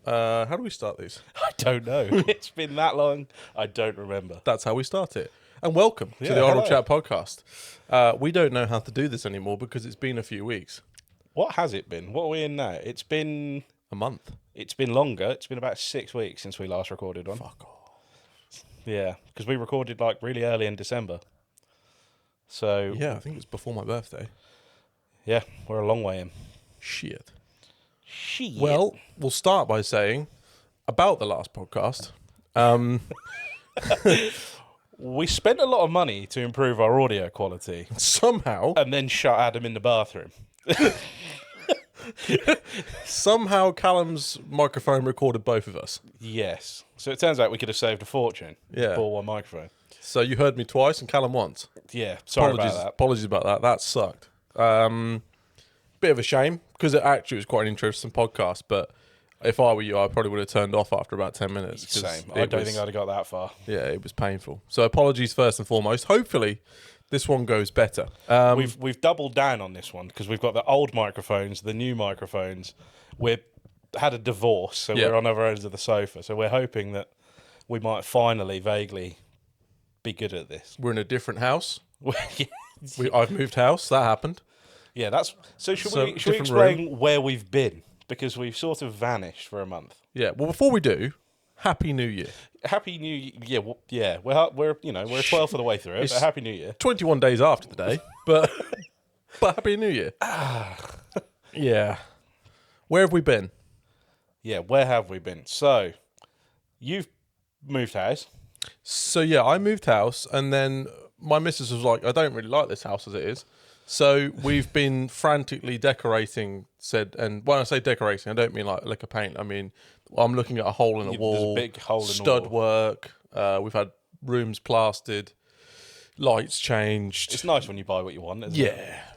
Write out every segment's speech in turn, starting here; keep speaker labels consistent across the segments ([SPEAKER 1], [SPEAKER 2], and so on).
[SPEAKER 1] How do we start these?
[SPEAKER 2] I don't know. It's been that long. I don't remember.
[SPEAKER 1] That's how we start it. And welcome to the Oral Chat podcast. We don't know how to do this anymore because it's been a few weeks.
[SPEAKER 2] What has it been? What are we in now? It's been
[SPEAKER 1] a month.
[SPEAKER 2] It's been longer. It's been about 6 weeks since we last recorded one.
[SPEAKER 1] Fuck off.
[SPEAKER 2] Yeah, because we recorded like really early in December. So
[SPEAKER 1] yeah, I think it's before my birthday.
[SPEAKER 2] Yeah, we're a long way in.
[SPEAKER 1] Shit.
[SPEAKER 2] Shit.
[SPEAKER 1] Well, we'll start by saying about the last podcast.
[SPEAKER 2] We spent a lot of money to improve our audio quality.
[SPEAKER 1] Somehow.
[SPEAKER 2] And then shut Adam in the bathroom.
[SPEAKER 1] Somehow Callum's microphone recorded both of us.
[SPEAKER 2] Yes. So it turns out we could have saved a fortune.
[SPEAKER 1] Yeah.
[SPEAKER 2] For one microphone.
[SPEAKER 1] So you heard me twice and Callum once.
[SPEAKER 2] Yeah. Sorry about that.
[SPEAKER 1] Apologies about that. That sucked. Bit of a shame because it actually was quite an interesting podcast, but if I were you, I probably would have turned off after about 10 minutes.
[SPEAKER 2] Same. I don't think I'd have got that far.
[SPEAKER 1] Yeah, it was painful. So apologies first and foremost. Hopefully this one goes better.
[SPEAKER 2] We've doubled down on this one because we've got the old microphones, the new microphones. We've had a divorce, so we're on other ends of the sofa. So we're hoping that we might finally, vaguely, be good at this.
[SPEAKER 1] We're in a different house. I've moved house. That happened.
[SPEAKER 2] Yeah, that's... So should we explain where we've been? Because we've sort of vanished for a month.
[SPEAKER 1] Yeah, well, before we do, Happy New Year.
[SPEAKER 2] Happy New Year. Yeah, we're we're 12th of the way through it, but Happy New Year.
[SPEAKER 1] 21 days after the day, but Happy New Year. Yeah. Where have we been?
[SPEAKER 2] Yeah, where have we been? So, you've moved house.
[SPEAKER 1] So, yeah, I moved house, and then my missus was like, I don't really like this house as it is. So, we've been frantically decorating, and when I say decorating, I don't mean like lick of paint. I mean, I'm looking at a hole in the wall.
[SPEAKER 2] There's a big hole in the
[SPEAKER 1] stud
[SPEAKER 2] wall.
[SPEAKER 1] work. We've had rooms plastered, lights changed.
[SPEAKER 2] It's nice when you buy what you want, isn't it?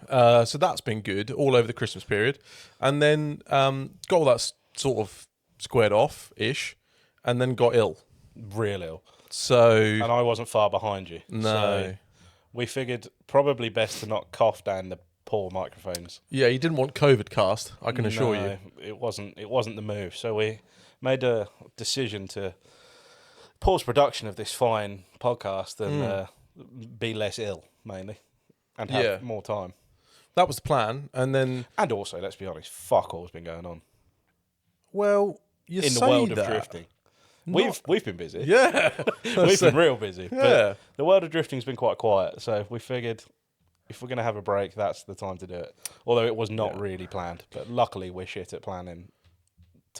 [SPEAKER 1] Yeah. So that's been good all over the Christmas period. And then got all that sort of squared off-ish, and then got ill.
[SPEAKER 2] Real ill.
[SPEAKER 1] So...
[SPEAKER 2] And I wasn't far behind you.
[SPEAKER 1] No.
[SPEAKER 2] So we figured probably best to not cough down the poor microphones.
[SPEAKER 1] Yeah, you didn't want COVID cast, I can assure you.
[SPEAKER 2] It wasn't the move. So we made a decision to pause production of this fine podcast and be less ill, mainly, and have more time.
[SPEAKER 1] That was the plan, and then...
[SPEAKER 2] And also, let's be honest, fuck all's been going on.
[SPEAKER 1] Well, you say
[SPEAKER 2] in the world
[SPEAKER 1] that.
[SPEAKER 2] of drifting. We've been busy.
[SPEAKER 1] Yeah.
[SPEAKER 2] We've been real busy.
[SPEAKER 1] Yeah.
[SPEAKER 2] But the world of drifting's been quite quiet, so we figured if we're going to have a break, that's the time to do it. Although it was not really planned, but luckily we're shit at planning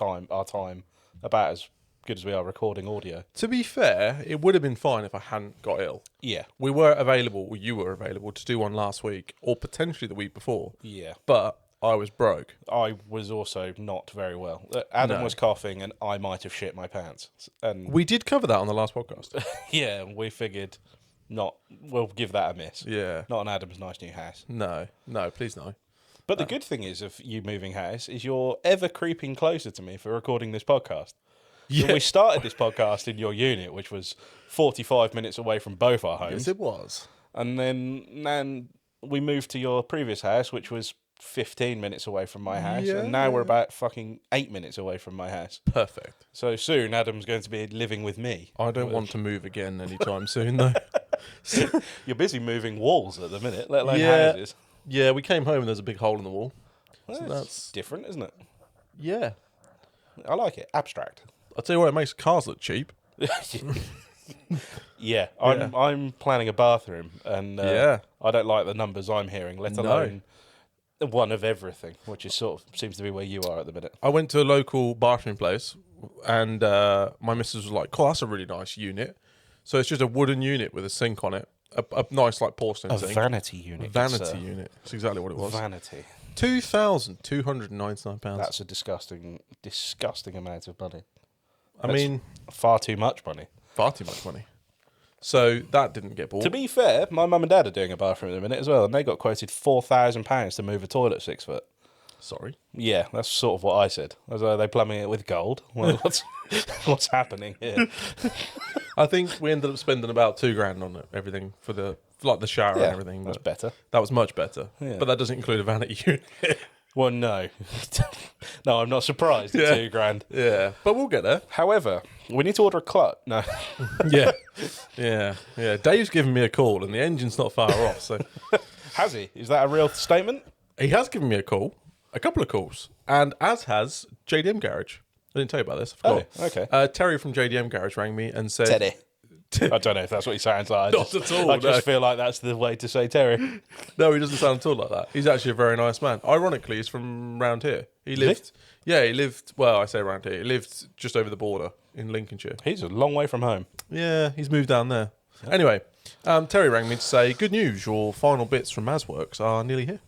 [SPEAKER 2] our time about as good as we are recording audio.
[SPEAKER 1] To be fair, it would have been fine if I hadn't got ill.
[SPEAKER 2] Yeah.
[SPEAKER 1] We were available, or you were available, to do one last week, or potentially the week before.
[SPEAKER 2] Yeah.
[SPEAKER 1] But I was broke.
[SPEAKER 2] I was also not very well. Adam was coughing, and I might have shit my pants. And
[SPEAKER 1] we did cover that on the last podcast.
[SPEAKER 2] yeah, we figured we'll give that a miss.
[SPEAKER 1] Yeah.
[SPEAKER 2] Not on Adam's nice new house.
[SPEAKER 1] No, please no.
[SPEAKER 2] But the good thing is of you moving house is you're ever creeping closer to me for recording this podcast. Yeah. We started this podcast in your unit, which was 45 minutes away from both our homes.
[SPEAKER 1] Yes, it was.
[SPEAKER 2] And then we moved to your previous house, which was 15 minutes away from my house.
[SPEAKER 1] Yeah.
[SPEAKER 2] And now we're about fucking 8 minutes away from my house.
[SPEAKER 1] Perfect.
[SPEAKER 2] So soon Adam's going to be living with me.
[SPEAKER 1] I don't want to move again anytime soon, though.
[SPEAKER 2] You're busy moving walls at the minute, let alone houses.
[SPEAKER 1] Yeah, we came home and there's a big hole in the wall.
[SPEAKER 2] Well,
[SPEAKER 1] So
[SPEAKER 2] that's different, isn't it?
[SPEAKER 1] Yeah.
[SPEAKER 2] I like it. Abstract.
[SPEAKER 1] I'll tell you what, it makes cars look cheap.
[SPEAKER 2] Yeah, I'm planning a bathroom, and
[SPEAKER 1] Yeah.
[SPEAKER 2] I don't like the numbers I'm hearing, let alone one of everything, which is sort of seems to be where you are at the minute.
[SPEAKER 1] I went to a local bathroom place, and my missus was like, "Cool, that's a really nice unit." So it's just a wooden unit with a sink on it, a nice like porcelain sink.
[SPEAKER 2] Vanity unit.
[SPEAKER 1] Vanity unit. That's exactly what it was.
[SPEAKER 2] Vanity.
[SPEAKER 1] £2,299.
[SPEAKER 2] That's a disgusting amount of money.
[SPEAKER 1] I mean,
[SPEAKER 2] far too much money.
[SPEAKER 1] Far too much money. So that didn't get bought.
[SPEAKER 2] To be fair, my mum and dad are doing a bathroom at the minute as well, and they got quoted £4,000 to move a toilet 6 foot.
[SPEAKER 1] Sorry.
[SPEAKER 2] Yeah, that's sort of what I said. As though they plumbing it with gold. Well, what's happening here?
[SPEAKER 1] I think we ended up spending about $2,000 on it, everything for the shower and everything.
[SPEAKER 2] That's better.
[SPEAKER 1] That was much better.
[SPEAKER 2] Yeah.
[SPEAKER 1] But that doesn't include a vanity unit.
[SPEAKER 2] Well, no. No, I'm not surprised at
[SPEAKER 1] Yeah.
[SPEAKER 2] £2,000.
[SPEAKER 1] Yeah, but we'll get there.
[SPEAKER 2] However, we need to order a clut. No.
[SPEAKER 1] Yeah. Dave's given me a call, and the engine's not far off. So
[SPEAKER 2] Has he? Is that a real statement?
[SPEAKER 1] he has given me a call, a couple of calls, and as has JDM Garage. I didn't tell you about this. I forgot.
[SPEAKER 2] Oh, okay.
[SPEAKER 1] Terry from JDM Garage rang me and said,
[SPEAKER 2] Teddy. I don't know if that's what he sounds like.
[SPEAKER 1] Not at all,
[SPEAKER 2] I just
[SPEAKER 1] no.
[SPEAKER 2] feel like that's the way to say Terry.
[SPEAKER 1] No, he doesn't sound at all like that. He's actually a very nice man. Ironically, he's from round here. He lived, well, I say around here. He lived just over the border in Lincolnshire.
[SPEAKER 2] He's a long way from home.
[SPEAKER 1] Yeah, he's moved down there. Anyway, Terry rang me to say, good news, your final bits from Mazworks are nearly here.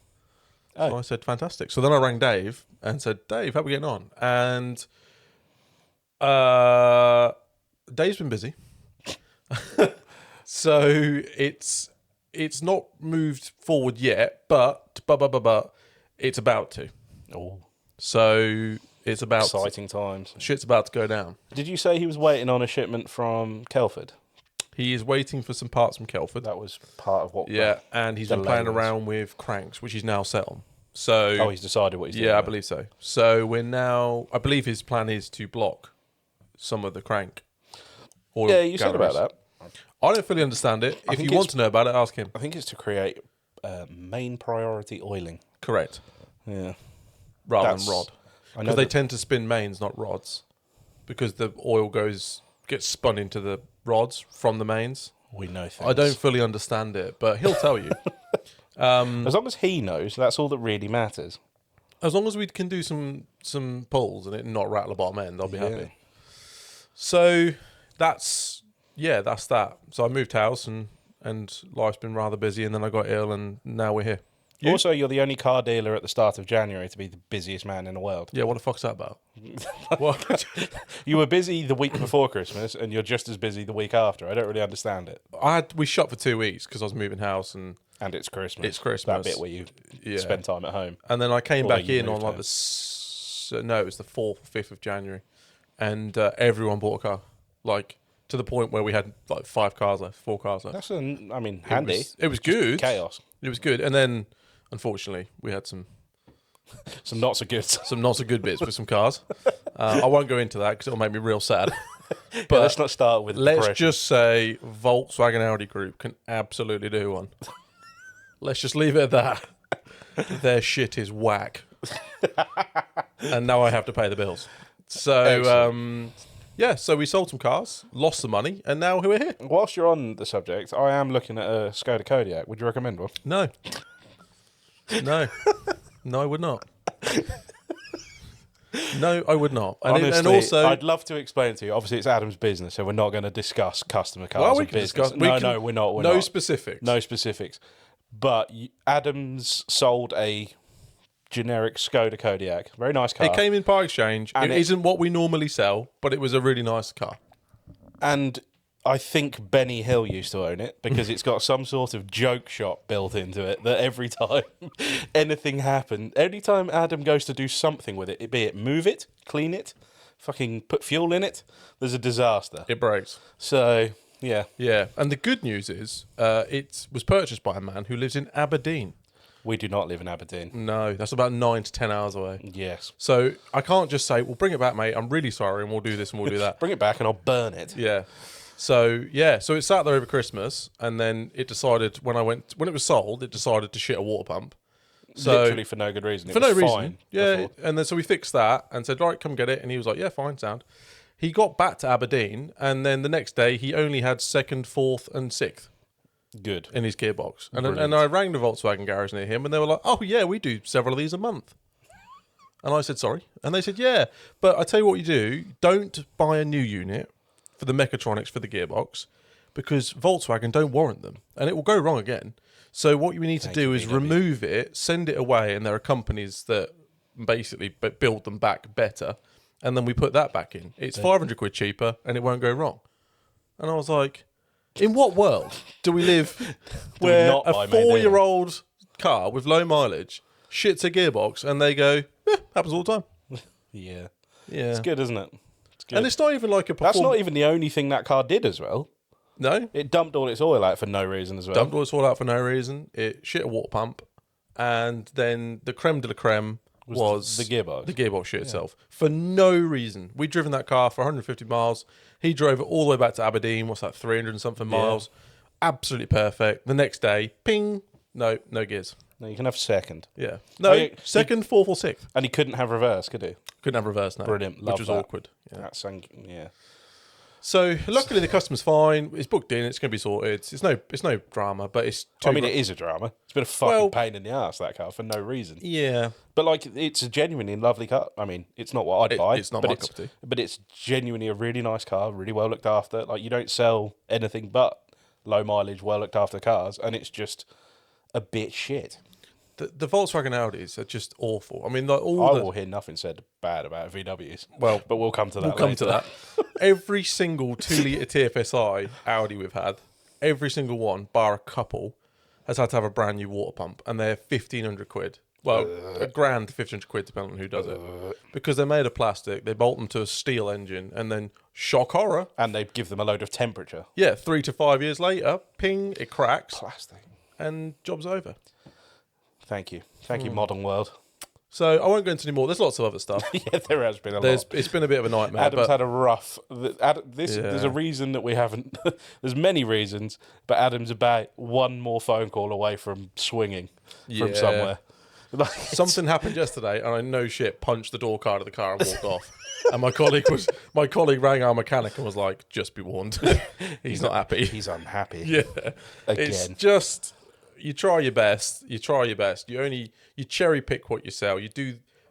[SPEAKER 2] Oh.
[SPEAKER 1] So I said, fantastic. So then I rang Dave and said, Dave, how are we getting on? And Dave's been busy. So it's not moved forward yet, but it's about to.
[SPEAKER 2] Oh,
[SPEAKER 1] So it's about
[SPEAKER 2] exciting times.
[SPEAKER 1] shit's about to go down.
[SPEAKER 2] Did you say he was waiting on a shipment from Kelford?
[SPEAKER 1] He is waiting for some parts from Kelford.
[SPEAKER 2] That was part of what.
[SPEAKER 1] Yeah, and he's been
[SPEAKER 2] delay
[SPEAKER 1] playing
[SPEAKER 2] was.
[SPEAKER 1] around with cranks, which he's now set on. So
[SPEAKER 2] Oh, he's decided what he's doing.
[SPEAKER 1] yeah, I
[SPEAKER 2] now.
[SPEAKER 1] believe so. So we're now. I believe his plan is to block some of the crank. oil
[SPEAKER 2] Yeah, you said about
[SPEAKER 1] galleries.
[SPEAKER 2] that.
[SPEAKER 1] I don't fully understand it. If
[SPEAKER 2] think
[SPEAKER 1] you want
[SPEAKER 2] it's-
[SPEAKER 1] to know about it, ask him.
[SPEAKER 2] I think it's to create main priority oiling.
[SPEAKER 1] Correct.
[SPEAKER 2] Yeah.
[SPEAKER 1] Rather
[SPEAKER 2] That's-
[SPEAKER 1] than rod.
[SPEAKER 2] I know
[SPEAKER 1] Because they
[SPEAKER 2] that-
[SPEAKER 1] tend to spin mains, not rods. Because the oil gets spun into the rods from the mains.
[SPEAKER 2] we know things.
[SPEAKER 1] I don't fully understand it, but he'll tell you.
[SPEAKER 2] As long as he knows, that's all that really matters.
[SPEAKER 1] As long as we can do some pulls and it not rattle the bottom end, I'll be
[SPEAKER 2] Yeah.
[SPEAKER 1] happy. So that's that. So I moved house and life's been rather busy, and then I got ill, and now we're here. You?
[SPEAKER 2] Also, you're the only car dealer at the start of January to be the busiest man in the world.
[SPEAKER 1] Yeah, what the fuck's that about? What?
[SPEAKER 2] You were busy the week before Christmas, and you're just as busy the week after. I don't really understand it.
[SPEAKER 1] We shut for 2 weeks because I was moving house, and
[SPEAKER 2] And it's Christmas.
[SPEAKER 1] It's Christmas.
[SPEAKER 2] That bit where you
[SPEAKER 1] Yeah.
[SPEAKER 2] spend time at home.
[SPEAKER 1] then I came
[SPEAKER 2] Although
[SPEAKER 1] back
[SPEAKER 2] you
[SPEAKER 1] in on
[SPEAKER 2] moved
[SPEAKER 1] like
[SPEAKER 2] home.
[SPEAKER 1] it was the 4th or 5th of January, and everyone bought a car, like to the point where we had like 5 cars left, 4 cars left.
[SPEAKER 2] That's, handy.
[SPEAKER 1] It was good.
[SPEAKER 2] Chaos.
[SPEAKER 1] It was good, and then unfortunately we had some
[SPEAKER 2] Some not so good.
[SPEAKER 1] not so good bits with some cars. I won't go into that because it'll make me real sad.
[SPEAKER 2] But let's not start with
[SPEAKER 1] Let's
[SPEAKER 2] depression.
[SPEAKER 1] just say Volkswagen Audi Group can absolutely do one. Let's just leave it at that. Their shit is whack. And now I have to pay the bills. So,
[SPEAKER 2] Excellent.
[SPEAKER 1] so we sold some cars, lost some money, and now we're here.
[SPEAKER 2] Whilst you're on the subject, I am looking at a Skoda Kodiaq. Would you recommend one?
[SPEAKER 1] No. No, I would not. No, I would not.
[SPEAKER 2] Honestly,
[SPEAKER 1] And also,
[SPEAKER 2] I'd love to explain it to you. Obviously, it's Adam's business, so we're not going to discuss customer cars.
[SPEAKER 1] well, we
[SPEAKER 2] and
[SPEAKER 1] can
[SPEAKER 2] business.
[SPEAKER 1] discuss.
[SPEAKER 2] No, we're not. We're
[SPEAKER 1] no
[SPEAKER 2] not.
[SPEAKER 1] specifics.
[SPEAKER 2] No specifics. But Adams sold a generic Skoda Kodiaq. Very nice car.
[SPEAKER 1] It came in part exchange.
[SPEAKER 2] And
[SPEAKER 1] It isn't what we normally sell, but it was a really nice car.
[SPEAKER 2] And I think Benny Hill used to own it because it's got some sort of joke shop built into it that every time anything happened, every time Adam goes to do something with it, be it move it, clean it, fucking put fuel in it, there's a disaster.
[SPEAKER 1] It breaks.
[SPEAKER 2] So, yeah.
[SPEAKER 1] Yeah, and the good news is it was purchased by a man who lives in Aberdeen.
[SPEAKER 2] We do not live in Aberdeen.
[SPEAKER 1] No, that's about 9 to 10 hours away.
[SPEAKER 2] Yes.
[SPEAKER 1] So I can't just say, well, bring it back, mate. I'm really sorry, and we'll do this and we'll do that.
[SPEAKER 2] Bring it back and I'll burn it.
[SPEAKER 1] Yeah. So it sat there over Christmas, and then it decided when it was sold, it decided to shit a water pump. So
[SPEAKER 2] Literally for no good reason. It
[SPEAKER 1] for
[SPEAKER 2] was
[SPEAKER 1] no reason.
[SPEAKER 2] fine
[SPEAKER 1] Yeah,
[SPEAKER 2] before.
[SPEAKER 1] and then so we fixed that and said, right, come get it, and he was like, yeah, fine, sound. He got back to Aberdeen, and then the next day he only had 2nd, 4th, and 6th.
[SPEAKER 2] Good.
[SPEAKER 1] In his gearbox. And
[SPEAKER 2] Brilliant.
[SPEAKER 1] I rang the Volkswagen garage near him, and they were like, oh, yeah, we do several of these a month. And I said, sorry. And they said, yeah. But I tell you what you do, don't buy a new unit for the mechatronics for the gearbox, because Volkswagen don't warrant them. And it will go wrong again. So what you need to do is remove it, send it away, and there are companies that basically build them back better, and then we put that back in. It's 500 quid cheaper, and it won't go wrong. And I was like, in what world do we live where
[SPEAKER 2] not
[SPEAKER 1] a
[SPEAKER 2] buy made
[SPEAKER 1] 4-year-old car with low mileage shits a gearbox and they go, happens all the time.
[SPEAKER 2] Yeah.
[SPEAKER 1] Yeah.
[SPEAKER 2] It's good, isn't it? It's good.
[SPEAKER 1] And it's not even like a
[SPEAKER 2] That's not even the only thing that car did as well.
[SPEAKER 1] No.
[SPEAKER 2] It dumped all its oil out for no reason as well.
[SPEAKER 1] Dumped all its all out for no reason. It shit a water pump. And then the creme de la creme was
[SPEAKER 2] the gearbox.
[SPEAKER 1] The gearbox shit itself. For no reason. We'd driven that car for 150 miles. He drove it all the way back to Aberdeen. What's that, 300 and something miles? Absolutely perfect. The next day, ping, no gears.
[SPEAKER 2] No, you can have second.
[SPEAKER 1] Yeah. No, second, fourth or sixth.
[SPEAKER 2] And he couldn't have reverse, could he?
[SPEAKER 1] Couldn't have reverse, no.
[SPEAKER 2] Brilliant. Love
[SPEAKER 1] which was
[SPEAKER 2] that.
[SPEAKER 1] awkward. Yeah.
[SPEAKER 2] That's yeah.
[SPEAKER 1] So luckily the customer's fine. It's booked in. It's going to be sorted. It's no drama, but it's.
[SPEAKER 2] I mean, it is a drama. It's been a fucking pain in the ass, that car, for no reason.
[SPEAKER 1] Yeah,
[SPEAKER 2] but like, it's a genuinely lovely car. I mean, it's not what I'd buy.
[SPEAKER 1] It's not my cup of tea.
[SPEAKER 2] But it's genuinely a really nice car, really well looked after. Like, you don't sell anything but low mileage, well looked after cars, and it's just a bit shit.
[SPEAKER 1] The Volkswagen Audis are just awful. I mean, like
[SPEAKER 2] I
[SPEAKER 1] all
[SPEAKER 2] will hear nothing said bad about VWs.
[SPEAKER 1] Well,
[SPEAKER 2] but we'll come to that.
[SPEAKER 1] We'll come to that. Every single 2-litre TFSI Audi we've had, every single one, bar a couple, has had to have a brand new water pump, and they're 1,500 quid. Well, a grand to 1,500 quid, depending on who does it. Because they're made of plastic, they bolt them to a steel engine, and then, shock horror.
[SPEAKER 2] And they give them a load of temperature.
[SPEAKER 1] Yeah, 3 to 5 years later, ping, it cracks.
[SPEAKER 2] Plastic.
[SPEAKER 1] And job's over.
[SPEAKER 2] Thank you. Thank you, modern world.
[SPEAKER 1] So I won't go into any more. There's lots of other stuff.
[SPEAKER 2] Yeah, there has been a lot.
[SPEAKER 1] It's been a bit of a nightmare.
[SPEAKER 2] Adam's had a rough... There's a reason that we haven't... There's many reasons, but Adam's about one more phone call away from swinging from somewhere. Like,
[SPEAKER 1] something happened yesterday, and I no shit punched the door card of the car and walked off. And my colleague rang our mechanic and was like, "Just be warned, he's not happy.
[SPEAKER 2] He's unhappy."
[SPEAKER 1] Yeah,
[SPEAKER 2] again.
[SPEAKER 1] It's just you try your best. You cherry pick what you sell.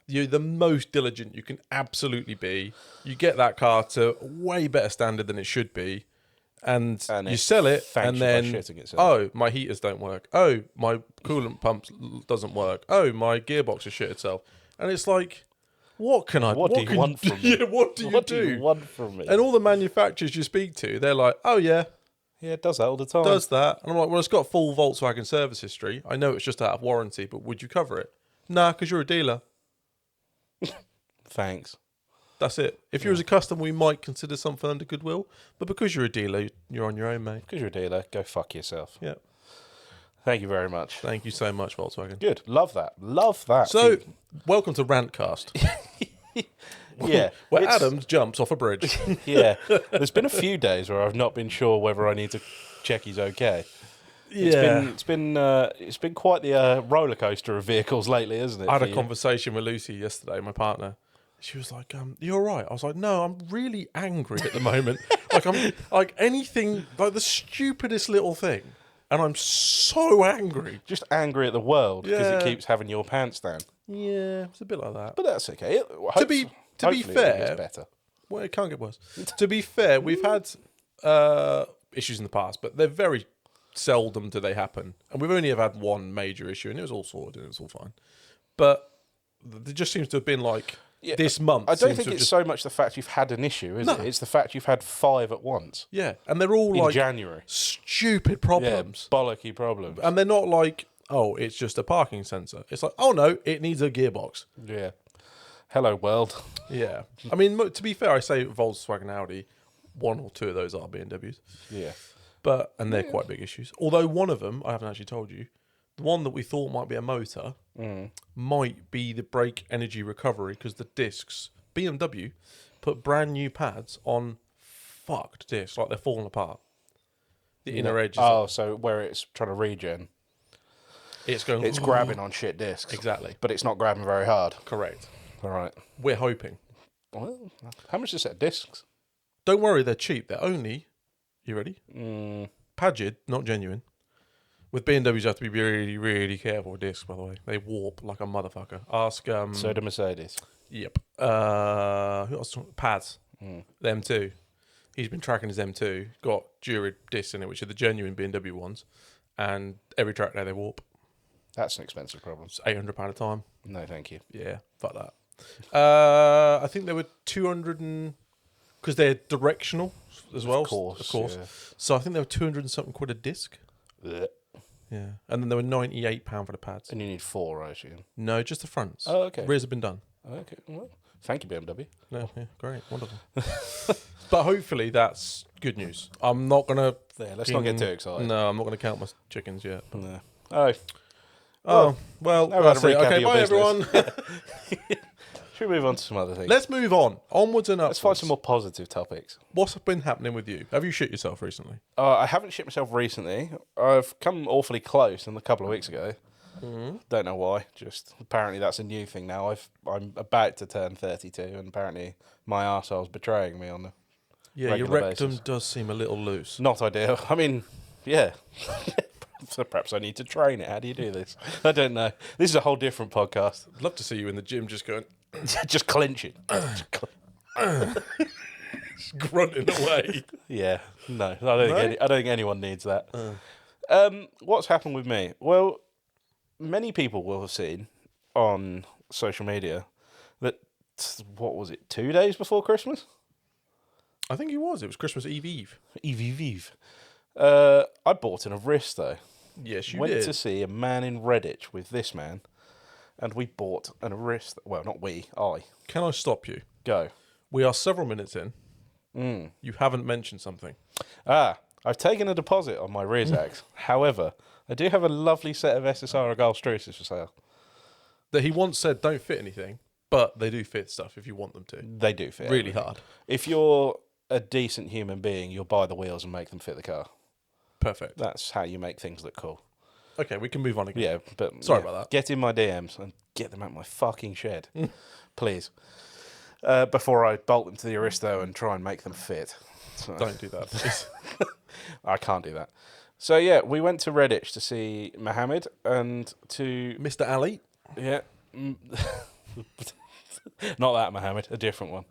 [SPEAKER 1] You're the most diligent you can absolutely be. You get that car to a way better standard than it should be. And you sell it, and then, oh, my heaters don't work. Oh, my coolant pump doesn't work. Oh, my gearbox has shit itself. And it's like, what do you want from me? Yeah, what do you
[SPEAKER 2] want from me?
[SPEAKER 1] And all the manufacturers you speak to, they're like, oh, yeah.
[SPEAKER 2] Yeah, it does that all the time.
[SPEAKER 1] Does that. And I'm like, well, it's got full Volkswagen service history. I know it's just out of warranty, but would you cover it? Nah, because you're a dealer.
[SPEAKER 2] Thanks.
[SPEAKER 1] That's it. If you was a customer, we might consider something under goodwill. But because you're a dealer, you're on your own, mate.
[SPEAKER 2] Because you're a dealer, go fuck yourself.
[SPEAKER 1] Yeah.
[SPEAKER 2] Thank you very much.
[SPEAKER 1] Thank you so much, Volkswagen.
[SPEAKER 2] Good. Love that. Love that.
[SPEAKER 1] So, welcome to Rantcast.
[SPEAKER 2] Yeah.
[SPEAKER 1] Where Adams jumps off a bridge.
[SPEAKER 2] Yeah. There's been a few days where I've not been sure whether I need to check he's okay.
[SPEAKER 1] Yeah.
[SPEAKER 2] It's been quite the roller coaster of vehicles lately, isn't it?
[SPEAKER 1] I had a conversation with Lucy yesterday, my partner. She was like, "You all right?" I was like, "No, I'm really angry at the moment. I'm like anything, like the stupidest little thing, and I'm so angry.
[SPEAKER 2] Just angry at the world because it keeps having your pants down."
[SPEAKER 1] Yeah, it's a bit like that.
[SPEAKER 2] But that's okay.
[SPEAKER 1] To be fair,
[SPEAKER 2] it better.
[SPEAKER 1] Well, it can't get worse. To be fair, we've had issues in the past, but they're very seldom do they happen, and we've only ever had one major issue, and it was all sorted and it was all fine. But there just seems to have been like. Yeah, this month.
[SPEAKER 2] I don't think it's so much the fact you've had an issue, is it? It's the fact you've had 5 at once.
[SPEAKER 1] Yeah, and they're all
[SPEAKER 2] in January.
[SPEAKER 1] Stupid problems.
[SPEAKER 2] Yeah, bollocky problems.
[SPEAKER 1] And they're not like, oh, it's just a parking sensor. It's like, oh no, it needs a gearbox.
[SPEAKER 2] Yeah. Hello, world.
[SPEAKER 1] Yeah. I mean, to be fair, I say Volkswagen Audi, 1 or 2 of those are BMWs.
[SPEAKER 2] Yeah.
[SPEAKER 1] And they're quite big issues. Although one of them, I haven't actually told you, the one that we thought might be a motor might be the brake energy recovery because the discs, BMW, put brand new pads on fucked discs, like they're falling apart. The inner edges.
[SPEAKER 2] Oh, so where it's trying to regen. It's grabbing on shit discs.
[SPEAKER 1] Exactly.
[SPEAKER 2] But it's not grabbing very hard.
[SPEAKER 1] Correct.
[SPEAKER 2] All right.
[SPEAKER 1] We're hoping.
[SPEAKER 2] Well, how much is a set of discs?
[SPEAKER 1] Don't worry, they're cheap. They're only, you ready? Pagid, not genuine. With BMWs, you have to be really, really careful with discs, by the way. They warp like a motherfucker. Ask...
[SPEAKER 2] so do Mercedes.
[SPEAKER 1] Yep. Who else? Paz. The M2. He's been tracking his M2. Got Durid discs in it, which are the genuine BMW ones. And every track day they warp.
[SPEAKER 2] That's an expensive problem.
[SPEAKER 1] It's £800 a time.
[SPEAKER 2] No, thank you.
[SPEAKER 1] Yeah, fuck that. I think they were 200 and... Because they're directional as well. Of course. Yeah. So I think they were 200 and something quid a disc.
[SPEAKER 2] Blech.
[SPEAKER 1] Yeah, and then there were £98 for the pads.
[SPEAKER 2] And you need 4, I assume.
[SPEAKER 1] No, just the fronts.
[SPEAKER 2] Oh, okay.
[SPEAKER 1] Rears have been done.
[SPEAKER 2] Okay, well, thank you, BMW.
[SPEAKER 1] No, yeah, great, wonderful. But hopefully that's good news. I'm not gonna.
[SPEAKER 2] Yeah, let's not get too excited.
[SPEAKER 1] No, I'm not gonna count my chickens yet.
[SPEAKER 2] No. Oh,
[SPEAKER 1] Oh, well,
[SPEAKER 2] now we've
[SPEAKER 1] that's
[SPEAKER 2] had a
[SPEAKER 1] it.
[SPEAKER 2] recap
[SPEAKER 1] Okay,
[SPEAKER 2] of your
[SPEAKER 1] bye,
[SPEAKER 2] business.
[SPEAKER 1] everyone.
[SPEAKER 2] Should we move on to some other things?
[SPEAKER 1] Let's move on. Onwards and upwards.
[SPEAKER 2] Let's find some more positive topics.
[SPEAKER 1] What's been happening with you? Have you shit yourself recently?
[SPEAKER 2] I haven't shit myself recently. I've come awfully close a couple of weeks ago. Don't know why. Just apparently that's a new thing now. I'm about to turn 32, and apparently my arsehole's betraying me on the
[SPEAKER 1] Yeah, your
[SPEAKER 2] regular
[SPEAKER 1] rectum
[SPEAKER 2] basis.
[SPEAKER 1] does seem a little loose.
[SPEAKER 2] Not ideal. I mean, yeah. So perhaps I need to train it. How do you do this? I don't know. This is a whole different podcast.
[SPEAKER 1] I'd love to see you in the gym just going,
[SPEAKER 2] Just clenching.
[SPEAKER 1] grunting away.
[SPEAKER 2] Yeah. No, I don't think anyone needs that. What's happened with me? Well, many people will have seen on social media that, what was it, 2 days before Christmas?
[SPEAKER 1] I think it was. It was Christmas Eve.
[SPEAKER 2] Eve. I bought an Aristo.
[SPEAKER 1] Yes, you
[SPEAKER 2] Went
[SPEAKER 1] did.
[SPEAKER 2] to see a man in Redditch with this man, and we bought an Aristo. Well, not we, I.
[SPEAKER 1] Can I stop you?
[SPEAKER 2] Go.
[SPEAKER 1] We are several minutes in. You haven't mentioned something.
[SPEAKER 2] I've taken a deposit on my Rizaks. However, I do have a lovely set of SSR Galstruces for sale.
[SPEAKER 1] That he once said don't fit anything, but they do fit stuff if you want them to.
[SPEAKER 2] They do fit.
[SPEAKER 1] Really hard.
[SPEAKER 2] If you're a decent human being, you'll buy the wheels and make them fit the car.
[SPEAKER 1] Perfect.
[SPEAKER 2] That's how you make things look cool.
[SPEAKER 1] Okay, we can move on again.
[SPEAKER 2] Yeah, but
[SPEAKER 1] Sorry about that.
[SPEAKER 2] Get in my DMs and get them out my fucking shed, please. Before I bolt them to the Aristo and try and make them fit. So,
[SPEAKER 1] Don't do that, please.
[SPEAKER 2] I can't do that. So yeah, we went to Redditch to see Mohammed and to
[SPEAKER 1] Mr. Ali.
[SPEAKER 2] yeah, not that Mohammed, a different one.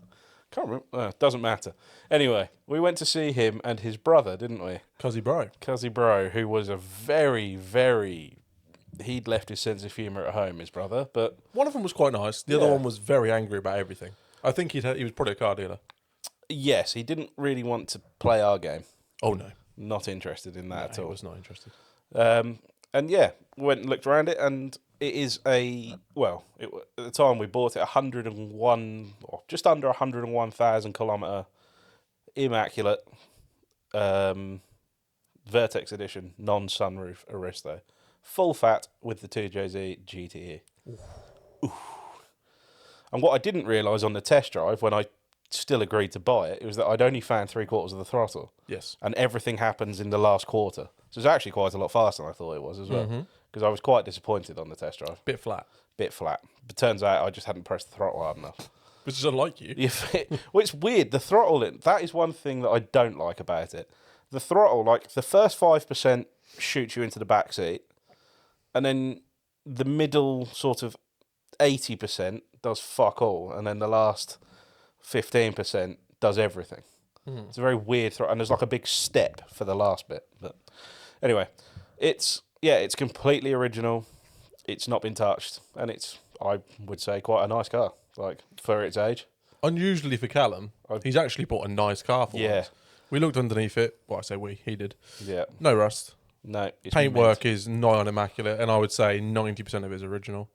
[SPEAKER 2] Can't remember. Doesn't matter. Anyway, we went to see him and his brother, didn't we?
[SPEAKER 1] Cuzzy bro.
[SPEAKER 2] Cuzzy bro, who was a very. He'd left his sense of humour at home, his brother, but
[SPEAKER 1] One of them was quite nice. The other one was very angry about everything. I think he was probably a car dealer.
[SPEAKER 2] yes, he didn't really want to play our game.
[SPEAKER 1] Oh, no.
[SPEAKER 2] Not interested in that at
[SPEAKER 1] I
[SPEAKER 2] all.
[SPEAKER 1] was not interested.
[SPEAKER 2] And yeah, went and looked around it, and it is at the time we bought it, 101, or just under 101,000 kilometre, immaculate, Vertex edition, non-sunroof Aristo. Full fat with the 2JZ GTE. Ooh. And what I didn't realise on the test drive, when I still agreed to buy it, was that I'd only found 3/4 of the throttle.
[SPEAKER 1] Yes.
[SPEAKER 2] And everything happens in the last quarter. So it's actually quite a lot faster than I thought it was as well. Because I was quite disappointed on the test drive.
[SPEAKER 1] Bit flat.
[SPEAKER 2] Bit flat. But turns out I just hadn't pressed the throttle hard enough.
[SPEAKER 1] Which is unlike you.
[SPEAKER 2] Well, it's weird. The throttle, that is one thing that I don't like about it. The throttle, like the first 5% shoots you into the back seat. And then the middle sort of 80% does fuck all. And then the last 15% does everything. It's a very weird throttle. And there's like a big step for the last bit. But anyway, it's completely original. It's not been touched. And it's, I would say, quite a nice car, like for its age.
[SPEAKER 1] Unusually for Callum, he's actually bought a nice car for
[SPEAKER 2] Yeah.
[SPEAKER 1] once. We looked underneath it. Well, I say we, he did.
[SPEAKER 2] Yeah.
[SPEAKER 1] No rust.
[SPEAKER 2] No. It's
[SPEAKER 1] Paintwork is nigh on immaculate, and I would say 90% of it is original.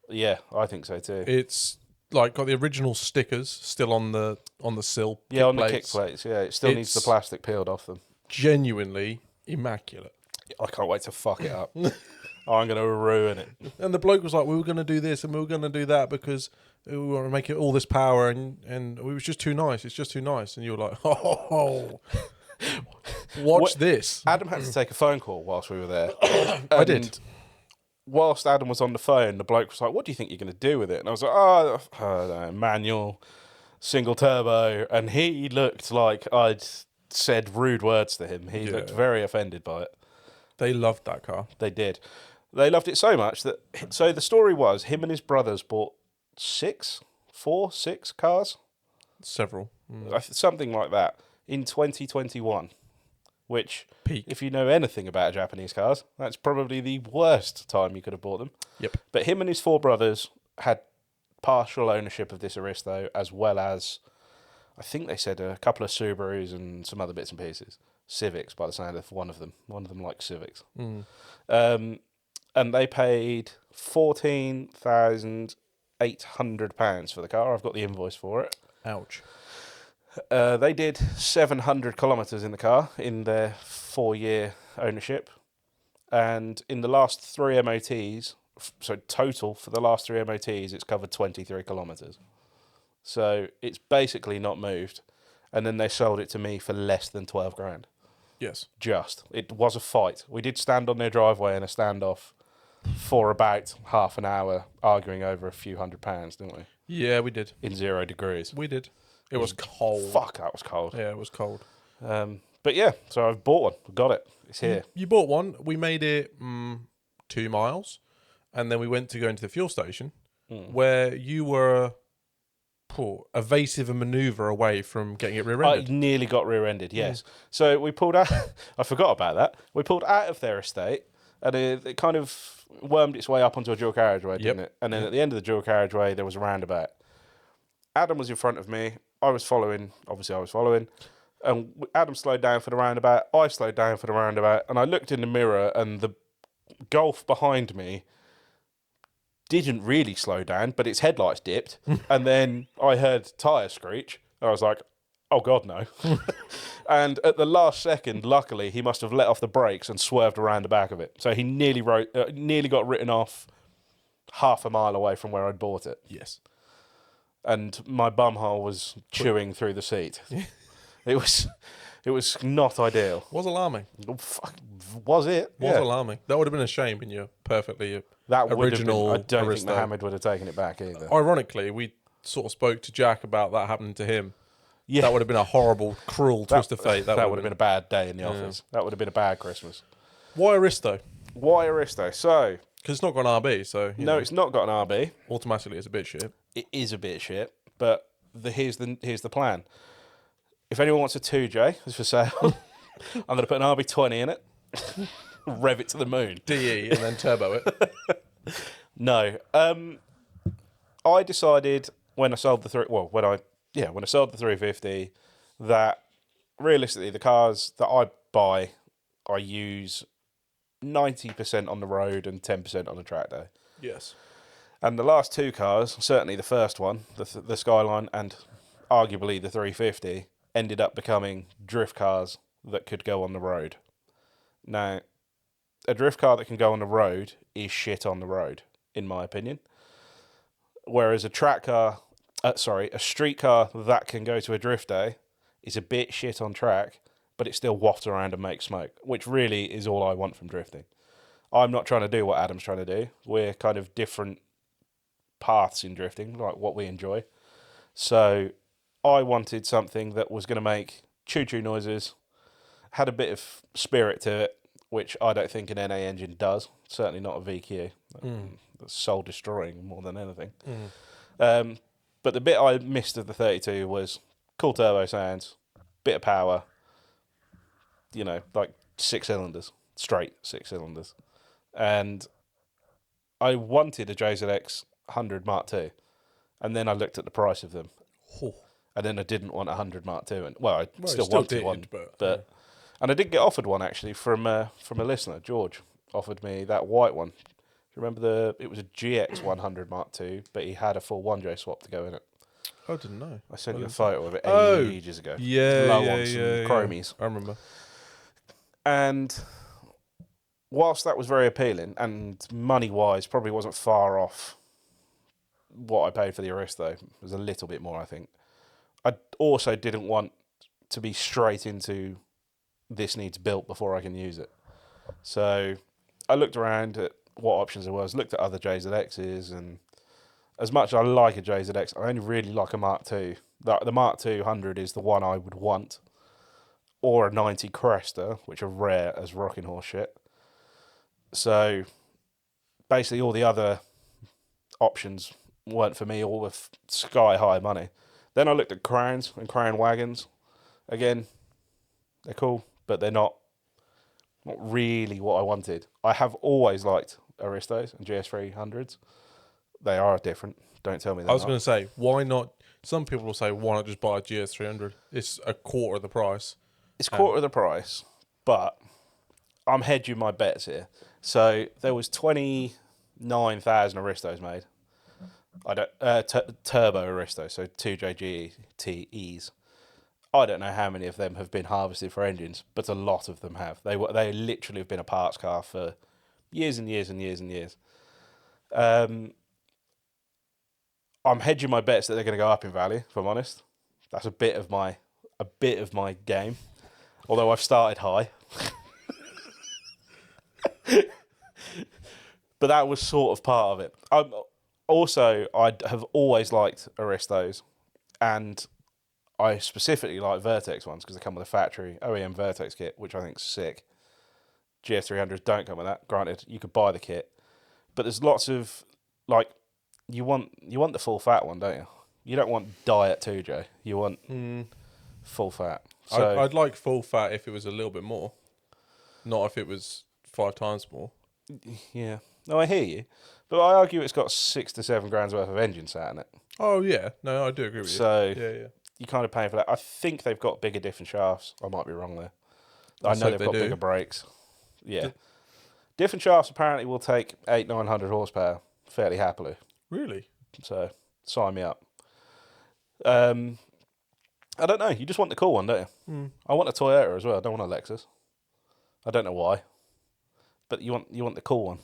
[SPEAKER 2] Yeah, I think so too.
[SPEAKER 1] It's like got the original stickers still on the sill.
[SPEAKER 2] Yeah, on the kick
[SPEAKER 1] plates.
[SPEAKER 2] plates. Yeah, it still needs the plastic peeled off them.
[SPEAKER 1] Genuinely immaculate.
[SPEAKER 2] I can't wait to fuck it up. I'm going to ruin it.
[SPEAKER 1] And the bloke was like, we were going to do this and we were going to do that because we want to make it all this power and it was just too nice. It's just too nice. And you were like, oh, watch this.
[SPEAKER 2] Adam had to take a phone call whilst we were there.
[SPEAKER 1] I did.
[SPEAKER 2] Whilst Adam was on the phone, the bloke was like, what do you think you're going to do with it? And I was like, I don't know, manual, single turbo. And he looked like I'd said rude words to him. He looked very offended by it.
[SPEAKER 1] They loved that car.
[SPEAKER 2] They did. They loved it so much that... So the story was, him and his brothers bought 6 cars?
[SPEAKER 1] Several.
[SPEAKER 2] Something like that, in 2021. Which,
[SPEAKER 1] Peak.
[SPEAKER 2] if you know anything about Japanese cars, that's probably the worst time you could have bought them.
[SPEAKER 1] Yep.
[SPEAKER 2] But him and his 4 brothers had partial ownership of this Aristo, as well as, I think they said a couple of Subarus and some other bits and pieces. Civics, by the sound of one of them. One of them likes Civics. And they paid £14,800 for the car. I've got the invoice for it.
[SPEAKER 1] Ouch.
[SPEAKER 2] They did 700 kilometres in the car in their 4-year ownership. And in the last 3 MOTs, So total for the last 3 MOTs, it's covered 23 kilometres. So it's basically not moved. And then they sold it to me for less than 12 grand.
[SPEAKER 1] Yes.
[SPEAKER 2] It was a fight. We did stand on their driveway in a standoff for about half an hour, arguing over a few £100, didn't we?
[SPEAKER 1] Yeah, we did.
[SPEAKER 2] In 0 degrees.
[SPEAKER 1] We did. It was cold.
[SPEAKER 2] Fuck, that was cold.
[SPEAKER 1] Yeah, it was cold.
[SPEAKER 2] But yeah, so I've bought one. Got it. It's here.
[SPEAKER 1] You bought one. We made it 2 miles, and then we went to go into the fuel station, where you were evasive and manoeuvre away from getting it
[SPEAKER 2] I
[SPEAKER 1] rear-ended.
[SPEAKER 2] nearly got rear-ended, yes. So we pulled out... I forgot about that. We pulled out of their estate, and it kind of wormed its way up onto a dual carriageway, didn't it? And then at the end of the dual carriageway, there was a roundabout. Adam was in front of me. I was following. Obviously, I was following. And Adam slowed down for the roundabout. I slowed down for the roundabout. And I looked in the mirror, and the Golf behind me didn't really slow down, but its headlights dipped. And then I heard tyre screech. I was like, oh, God, no. And at the last second, luckily, he must have let off the brakes and swerved around the back of it. So he nearly got written off half a mile away from where I'd bought it.
[SPEAKER 1] Yes.
[SPEAKER 2] And my bumhole was chewing through the seat. It was not ideal.
[SPEAKER 1] Was alarming.
[SPEAKER 2] Oh, fuck, was it?
[SPEAKER 1] Was alarming. That would have been a shame in your perfectly
[SPEAKER 2] That would
[SPEAKER 1] original
[SPEAKER 2] have been, I don't think
[SPEAKER 1] Aristo.
[SPEAKER 2] Mohammed would have taken it back either.
[SPEAKER 1] Ironically, we sort of spoke to Jack about that happening to him.
[SPEAKER 2] Yeah.
[SPEAKER 1] That would have been a horrible, cruel twist of fate.
[SPEAKER 2] That would have been a bad day in the office. That would have been a bad Christmas.
[SPEAKER 1] Why Aristo?
[SPEAKER 2] Why Aristo? So,
[SPEAKER 1] Because it's not got an RB, so
[SPEAKER 2] no, it's not got an RB.
[SPEAKER 1] automatically it's a bit shit.
[SPEAKER 2] It is a bit shit, but here's the plan. If anyone wants a 2J, it's for sale. I'm going to put an RB20 in it, rev it to the moon.
[SPEAKER 1] DE and then turbo it.
[SPEAKER 2] No, I decided when I sold the when I sold the 350 that realistically the cars that I buy, I use 90% on the road and 10% on the track day.
[SPEAKER 1] Yes.
[SPEAKER 2] And the last 2 cars, certainly the first one, the Skyline and arguably the 350, ended up becoming drift cars that could go on the road. Now, a drift car that can go on the road is shit on the road, in my opinion. Whereas a street car that can go to a drift day is a bit shit on track, but it still wafts around and makes smoke, which really is all I want from drifting. I'm not trying to do what Adam's trying to do. We're kind of different paths in drifting, like what we enjoy. So I wanted something that was going to make choo-choo noises, had a bit of spirit to it, which I don't think an NA engine does. Certainly not a VQ. That's soul destroying more than anything. But the bit I missed of the 32 was cool turbo sounds, bit of power, like 6 cylinders, straight 6 cylinders. And I wanted a JZX 100 Mark II, and then I looked at the price of them. And then I didn't want a 100 Mark II. And, I still wanted one. But and I did get offered one, actually, from a listener. George offered me that white one. Do you remember it was a GX 100 Mark II, but he had a full 1J swap to go in it.
[SPEAKER 1] I didn't know.
[SPEAKER 2] I sent you a photo of it ages ago.
[SPEAKER 1] Yeah,
[SPEAKER 2] Low
[SPEAKER 1] yeah,
[SPEAKER 2] on some chromies.
[SPEAKER 1] I remember.
[SPEAKER 2] And whilst that was very appealing, and money-wise probably wasn't far off what I paid for the Aristo, it was a little bit more, I think. I also didn't want to be straight into this needs built before I can use it. So I looked around at what options there was, looked at other JZXs, and as much as I like a JZX, I only really like a Mark II. The Mark II 100 is the one I would want, or a 90 Cresta, which are rare as rocking horse shit. So basically all the other options weren't for me, all with sky high money. Then I looked at Crowns and Crown wagons. Again, they're cool, but they're not really what I wanted. I have always liked Aristos and GS300s. They are different. Don't tell me that.
[SPEAKER 1] I was going to say, why not? Some people will say, why not just buy a GS300? It's a quarter of the price.
[SPEAKER 2] It's a quarter of the price, but I'm hedging my bets here. So there was 29,000 Aristos made. Turbo Aristos, so 2JGTEs. I don't know how many of them have been harvested for engines, but a lot of them have. They literally have been a parts car for years and years and years and years. I'm hedging my bets that they're going to go up in value. If I'm honest, that's a bit of my game. Although I've started high, but that was sort of part of it. I have always liked Aristos, and I specifically like Vertex ones because they come with a factory OEM Vertex kit, which I think is sick. GS300s don't come with that. Granted, you could buy the kit, but there's lots of like you want the full fat one, don't you? You don't want diet 2J. You want full fat. So
[SPEAKER 1] I'd like full fat if it was a little bit more, not if it was 5 times more.
[SPEAKER 2] yeah, no, I hear you, but I argue it's got 6 to 7 grand's worth of engine sat in it.
[SPEAKER 1] Oh yeah, no, I do agree with you.
[SPEAKER 2] So
[SPEAKER 1] yeah,
[SPEAKER 2] you're kind of paying for that. I think they've got bigger diff and shafts. I might be wrong there. I
[SPEAKER 1] Let's
[SPEAKER 2] know
[SPEAKER 1] hope
[SPEAKER 2] they've
[SPEAKER 1] they
[SPEAKER 2] got
[SPEAKER 1] do.
[SPEAKER 2] bigger brakes. Yeah, diff and shafts apparently will take 800-900 horsepower fairly happily.
[SPEAKER 1] Really?
[SPEAKER 2] So sign me up. I don't know. You just want the cool one, don't you? I want a Toyota as well. I don't want a Lexus. I don't know why, but you want the cool one.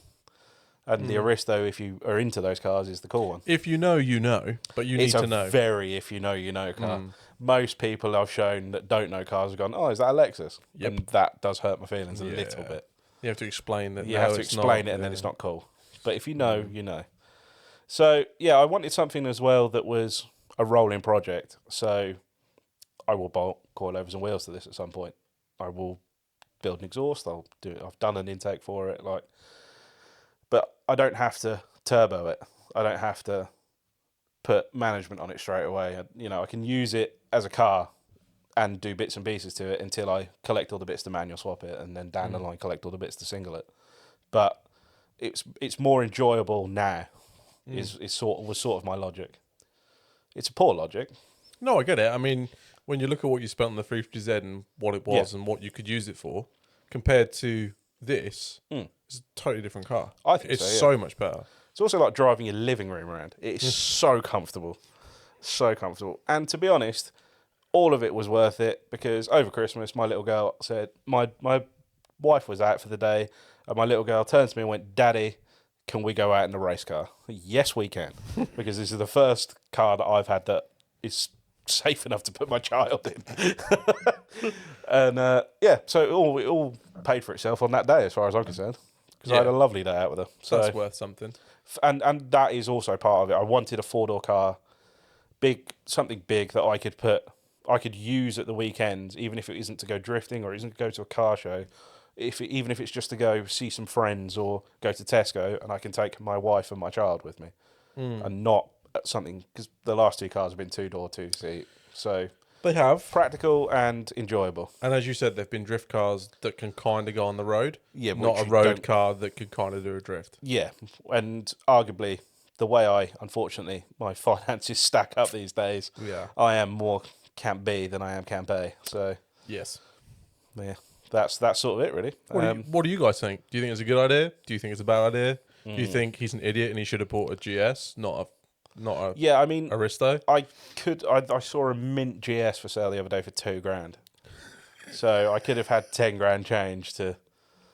[SPEAKER 2] And the Aristo, if you are into those cars, is the cool one.
[SPEAKER 1] If you know, you know, but you need to know.
[SPEAKER 2] It's a very if you know car. Most people I've shown that don't know cars have gone, oh, is that a Lexus?
[SPEAKER 1] Yep.
[SPEAKER 2] And that does hurt my feelings a
[SPEAKER 1] Yeah.
[SPEAKER 2] little bit.
[SPEAKER 1] You have to explain that.
[SPEAKER 2] You
[SPEAKER 1] no,
[SPEAKER 2] have to
[SPEAKER 1] it's
[SPEAKER 2] explain
[SPEAKER 1] not.
[SPEAKER 2] it and then it's not cool. But if you know, you know. So, yeah, I wanted something as well that was a rolling project. So I will bolt coilovers and wheels to this at some point. I will build an exhaust. I'll do it. I've done an intake for it. But I don't have to turbo it. I don't have to put management on it straight away. I can use it as a car and do bits and pieces to it until I collect all the bits to manual swap it, and then down the line collect all the bits to single it. But it's more enjoyable now. Was sort of my logic. It's a poor logic.
[SPEAKER 1] No, I get it. I mean, when you look at what you spent on the 350Z and what it was and what you could use it for, compared to this, it's a totally different car.
[SPEAKER 2] I think
[SPEAKER 1] it's
[SPEAKER 2] so,
[SPEAKER 1] so much better.
[SPEAKER 2] It's also like driving your living room around. It is so comfortable. So comfortable. And to be honest, all of it was worth it because over Christmas, my little girl said, my wife was out for the day, and my little girl turned to me and went, "Daddy, can we go out in a race car?" Yes, we can. Because this is the first car that I've had that is safe enough to put my child in. And so it all paid for itself on that day as far as I'm concerned. Because I had a lovely day out with her. So
[SPEAKER 1] That's worth something.
[SPEAKER 2] And that is also part of it. I wanted a 4-door car, something big that I could use at the weekends, even if it isn't to go drifting or isn't to go to a car show. Even if it's just to go see some friends or go to Tesco, and I can take my wife and my child with me, and not something, because the last 2 cars have been 2-door, 2-seat. So
[SPEAKER 1] They have.
[SPEAKER 2] practical and enjoyable.
[SPEAKER 1] And as you said, they've been drift cars that can kind of go on the road.
[SPEAKER 2] Yeah,
[SPEAKER 1] not a
[SPEAKER 2] which you
[SPEAKER 1] road
[SPEAKER 2] don't-
[SPEAKER 1] car that can kind of do a drift.
[SPEAKER 2] Yeah, and arguably the way unfortunately, my finances stack up these days,
[SPEAKER 1] Yeah.
[SPEAKER 2] I am more Camp B than I am Camp A. So
[SPEAKER 1] Yes.
[SPEAKER 2] yeah, that's sort of it really.
[SPEAKER 1] What do you guys think? Do you think it's a good idea? Do you think it's a bad idea? Do you think he's an idiot and he should have bought a GS, not a
[SPEAKER 2] Yeah, I mean,
[SPEAKER 1] Aristo?
[SPEAKER 2] I saw a mint GS for sale the other day for $2,000. So I could have had 10 grand change to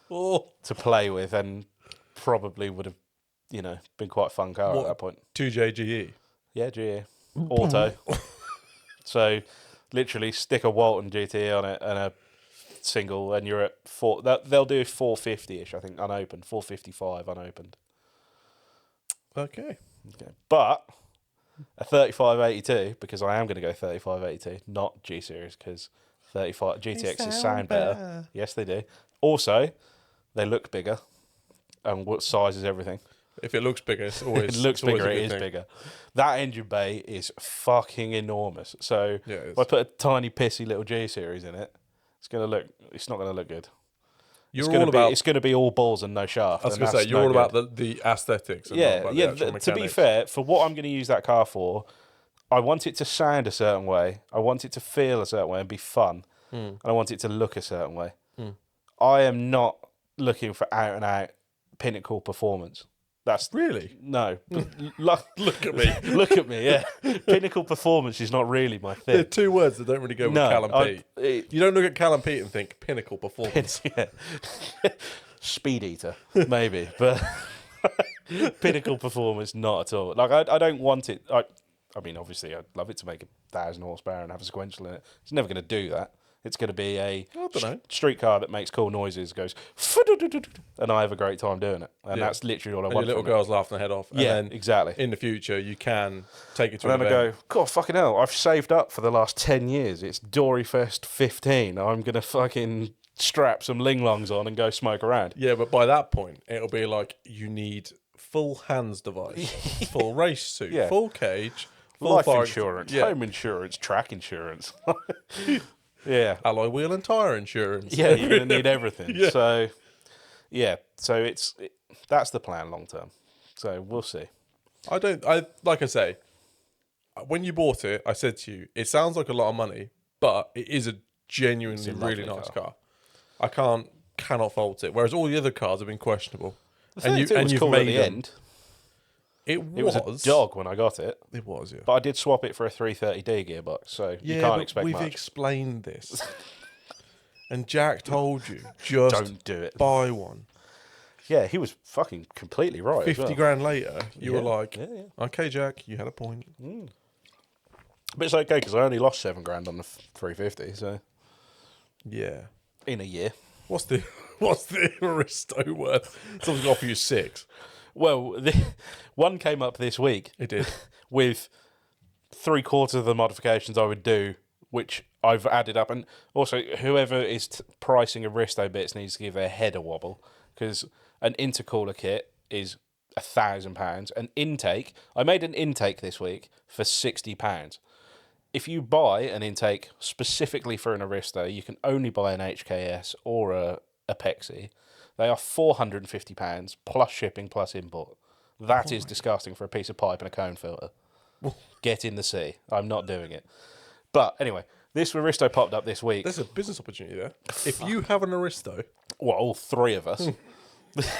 [SPEAKER 2] play with, and probably would have, been quite a fun car at that point.
[SPEAKER 1] 2JGE.
[SPEAKER 2] Yeah, GE auto. So literally stick a Walton GT on it and a single, and you're at they'll do 450ish, I think, unopened, 455 unopened.
[SPEAKER 1] Okay.
[SPEAKER 2] But a 3582, because I am going to go 3582, not G series, because 35 GTXs sound better. Yes, they do. Also, they look bigger, and what size is everything.
[SPEAKER 1] If it looks bigger, it's always
[SPEAKER 2] It looks
[SPEAKER 1] it's always
[SPEAKER 2] bigger,
[SPEAKER 1] a
[SPEAKER 2] it
[SPEAKER 1] good
[SPEAKER 2] is
[SPEAKER 1] thing.
[SPEAKER 2] bigger. That engine bay is fucking enormous. So
[SPEAKER 1] Yeah, it is.
[SPEAKER 2] if I put a tiny pissy little G series in it, it's not gonna look good.
[SPEAKER 1] You're
[SPEAKER 2] It's gonna
[SPEAKER 1] all about.
[SPEAKER 2] It's gonna be all balls and no shaft.
[SPEAKER 1] I was
[SPEAKER 2] and
[SPEAKER 1] going to say
[SPEAKER 2] that's
[SPEAKER 1] you're
[SPEAKER 2] no
[SPEAKER 1] all
[SPEAKER 2] good.
[SPEAKER 1] about the aesthetics. And
[SPEAKER 2] Yeah,
[SPEAKER 1] not about
[SPEAKER 2] yeah.
[SPEAKER 1] The actual
[SPEAKER 2] To be
[SPEAKER 1] mechanics.
[SPEAKER 2] fair, for what I'm going to use that car for, I want it to sound a certain way. I want it to feel a certain way and be fun. And I want it to look a certain way. I am not looking for out and out pinnacle performance. That's
[SPEAKER 1] Really?
[SPEAKER 2] no. Look
[SPEAKER 1] at me.
[SPEAKER 2] Look at me. Yeah, pinnacle performance is not really my
[SPEAKER 1] There are
[SPEAKER 2] thing.
[SPEAKER 1] 2 words that don't really go with
[SPEAKER 2] No,
[SPEAKER 1] Callum Pete. You don't look at Callum Pete and think pinnacle performance.
[SPEAKER 2] Yeah. Speed eater, maybe, but Pinnacle performance, not at all. Like I don't want it. I mean, obviously, I'd love it to make 1,000 horsepower and have a sequential in it. It's never going to do that. It's going to be a street car that makes cool noises, goes, and I have a great time doing it. And that's literally all I
[SPEAKER 1] And
[SPEAKER 2] want.
[SPEAKER 1] your little girl's laughing their head off.
[SPEAKER 2] Yeah,
[SPEAKER 1] and then
[SPEAKER 2] exactly.
[SPEAKER 1] In the future, you can take it to
[SPEAKER 2] And
[SPEAKER 1] an
[SPEAKER 2] then I
[SPEAKER 1] event.
[SPEAKER 2] go, God, fucking hell, I've saved up for the last 10 years. It's Dory Fest 15. I'm going to fucking strap some ling-longs on and go smoke around.
[SPEAKER 1] Yeah, but by that point, it'll be like you need full hands device, full race suit, full cage, full
[SPEAKER 2] Life
[SPEAKER 1] fire
[SPEAKER 2] insurance, home insurance, track insurance. Yeah.
[SPEAKER 1] alloy wheel and tyre insurance.
[SPEAKER 2] Yeah, you're going to need everything. Yeah. So that's the plan long term. So we'll see.
[SPEAKER 1] Like I say, when you bought it, I said to you, it sounds like a lot of money, but it is a genuinely really nice car. I cannot fault it. Whereas all the other cars have been questionable.
[SPEAKER 2] And you've cool made at the end.
[SPEAKER 1] It was
[SPEAKER 2] a dog when I got it.
[SPEAKER 1] It was, yeah.
[SPEAKER 2] But I did swap it for a 330D gearbox, so you can't expect
[SPEAKER 1] we've
[SPEAKER 2] much.
[SPEAKER 1] explained this. And Jack told you, just
[SPEAKER 2] don't do it.
[SPEAKER 1] Buy one.
[SPEAKER 2] Yeah, he was fucking completely right.
[SPEAKER 1] 50 grand later, you were like, okay, Jack, you had a point.
[SPEAKER 2] But it's okay because I only lost 7 grand on the 350, so
[SPEAKER 1] yeah,
[SPEAKER 2] in a year.
[SPEAKER 1] What's the Aristo worth? Someone's got to offer you 6.
[SPEAKER 2] Well, one came up this week.
[SPEAKER 1] It did.
[SPEAKER 2] With 3/4 of the modifications I would do, which I've added up. And also, whoever is pricing Aristo bits needs to give their head a wobble, because an intercooler kit is £1,000. An intake, I made an intake this week for £60. If you buy an intake specifically for an Aristo, you can only buy an HKS or a Pexi. They are £450 plus shipping plus import. That is disgusting for a piece of pipe and a cone filter. Get in the sea. I'm not doing it. But anyway, this Aristo popped up this week.
[SPEAKER 1] There's a business opportunity there. If you have an Aristo,
[SPEAKER 2] well, all 3 of us.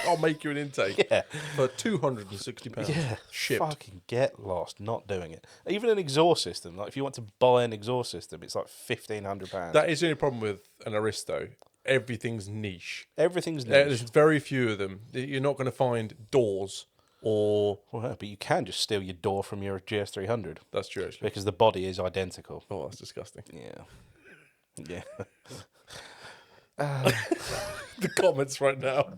[SPEAKER 1] I'll make you an intake for £260.
[SPEAKER 2] Yeah,
[SPEAKER 1] shipped.
[SPEAKER 2] Fucking get lost. Not doing it. Even an exhaust system. Like if you want to buy an exhaust system, it's like £1,500.
[SPEAKER 1] That is the only problem with an Aristo. Everything's niche.
[SPEAKER 2] Everything's niche.
[SPEAKER 1] There's very few of them. You're not going to find doors or...
[SPEAKER 2] Well, but you can just steal your door from your GS300.
[SPEAKER 1] That's true, actually.
[SPEAKER 2] Because the body is identical.
[SPEAKER 1] Oh, that's disgusting.
[SPEAKER 2] Yeah.
[SPEAKER 1] The comments right now.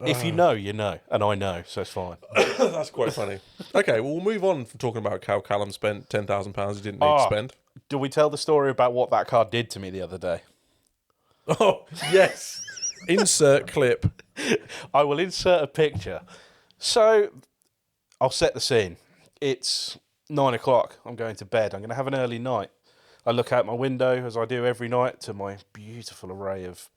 [SPEAKER 2] If you know, you know. And I know, so it's fine.
[SPEAKER 1] That's quite funny. Okay, well, we'll move on from talking about how Callum spent £10,000 he didn't need to spend.
[SPEAKER 2] Do we tell the story about what that car did to me the other day?
[SPEAKER 1] Oh, yes. Insert clip.
[SPEAKER 2] I will insert a picture. So, I'll set the scene. It's 9 o'clock. I'm going to bed. I'm going to have an early night. I look out my window, as I do every night, to my beautiful array of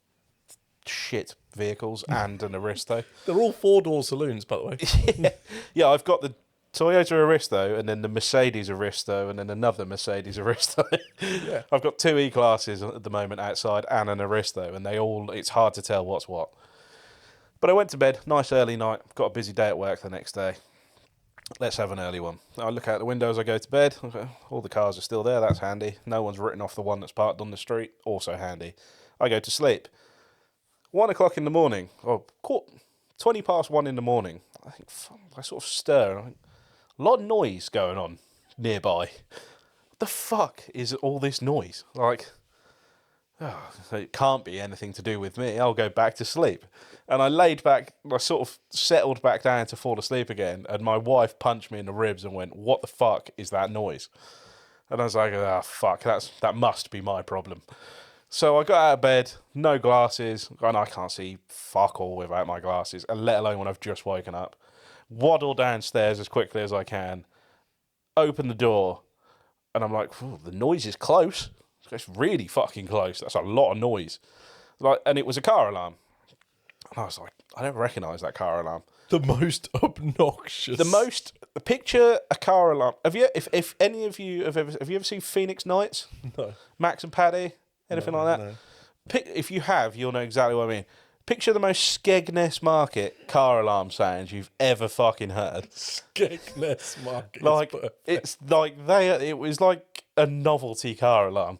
[SPEAKER 2] shit vehicles and an Aristo.
[SPEAKER 1] They're all 4-door saloons, by the way.
[SPEAKER 2] Yeah, I've got the Toyota Aristo and then the Mercedes Aristo and then another Mercedes Aristo.
[SPEAKER 1] Yeah.
[SPEAKER 2] I've got 2 E-classes at the moment outside and an Aristo, and it's hard to tell what's what. But I went to bed, nice early night, got a busy day at work the next day. Let's have an early one. I look out the window as I go to bed. All the cars are still there, that's handy. No one's written off the one that's parked on the street, also handy. I go to sleep. 1 o'clock in the morning, or 20 past 1 in the morning, I sort of stir, and I think, a lot of noise going on nearby. What the fuck is all this noise? It can't be anything to do with me. I'll go back to sleep. And I laid back, I sort of settled back down to fall asleep again, and my wife punched me in the ribs and went, "What the fuck is that noise?" And I was like, fuck, that must be my problem. So I got out of bed, no glasses, and I can't see fuck all without my glasses, and let alone when I've just woken up. Waddle downstairs as quickly as I can, open the door, and I'm like, the noise is close. It's really fucking close. That's a lot of noise. And it was a car alarm. And I was like, I don't recognise that car alarm.
[SPEAKER 1] The most obnoxious.
[SPEAKER 2] Picture a car alarm. If any of you have you ever seen Phoenix Nights?
[SPEAKER 1] No.
[SPEAKER 2] Max and Paddy? Anything like that?
[SPEAKER 1] No.
[SPEAKER 2] If you have, you'll know exactly what I mean. Picture the most Skegness Market car alarm sounds you've ever fucking heard.
[SPEAKER 1] Skegness Market.
[SPEAKER 2] It was like a novelty car alarm.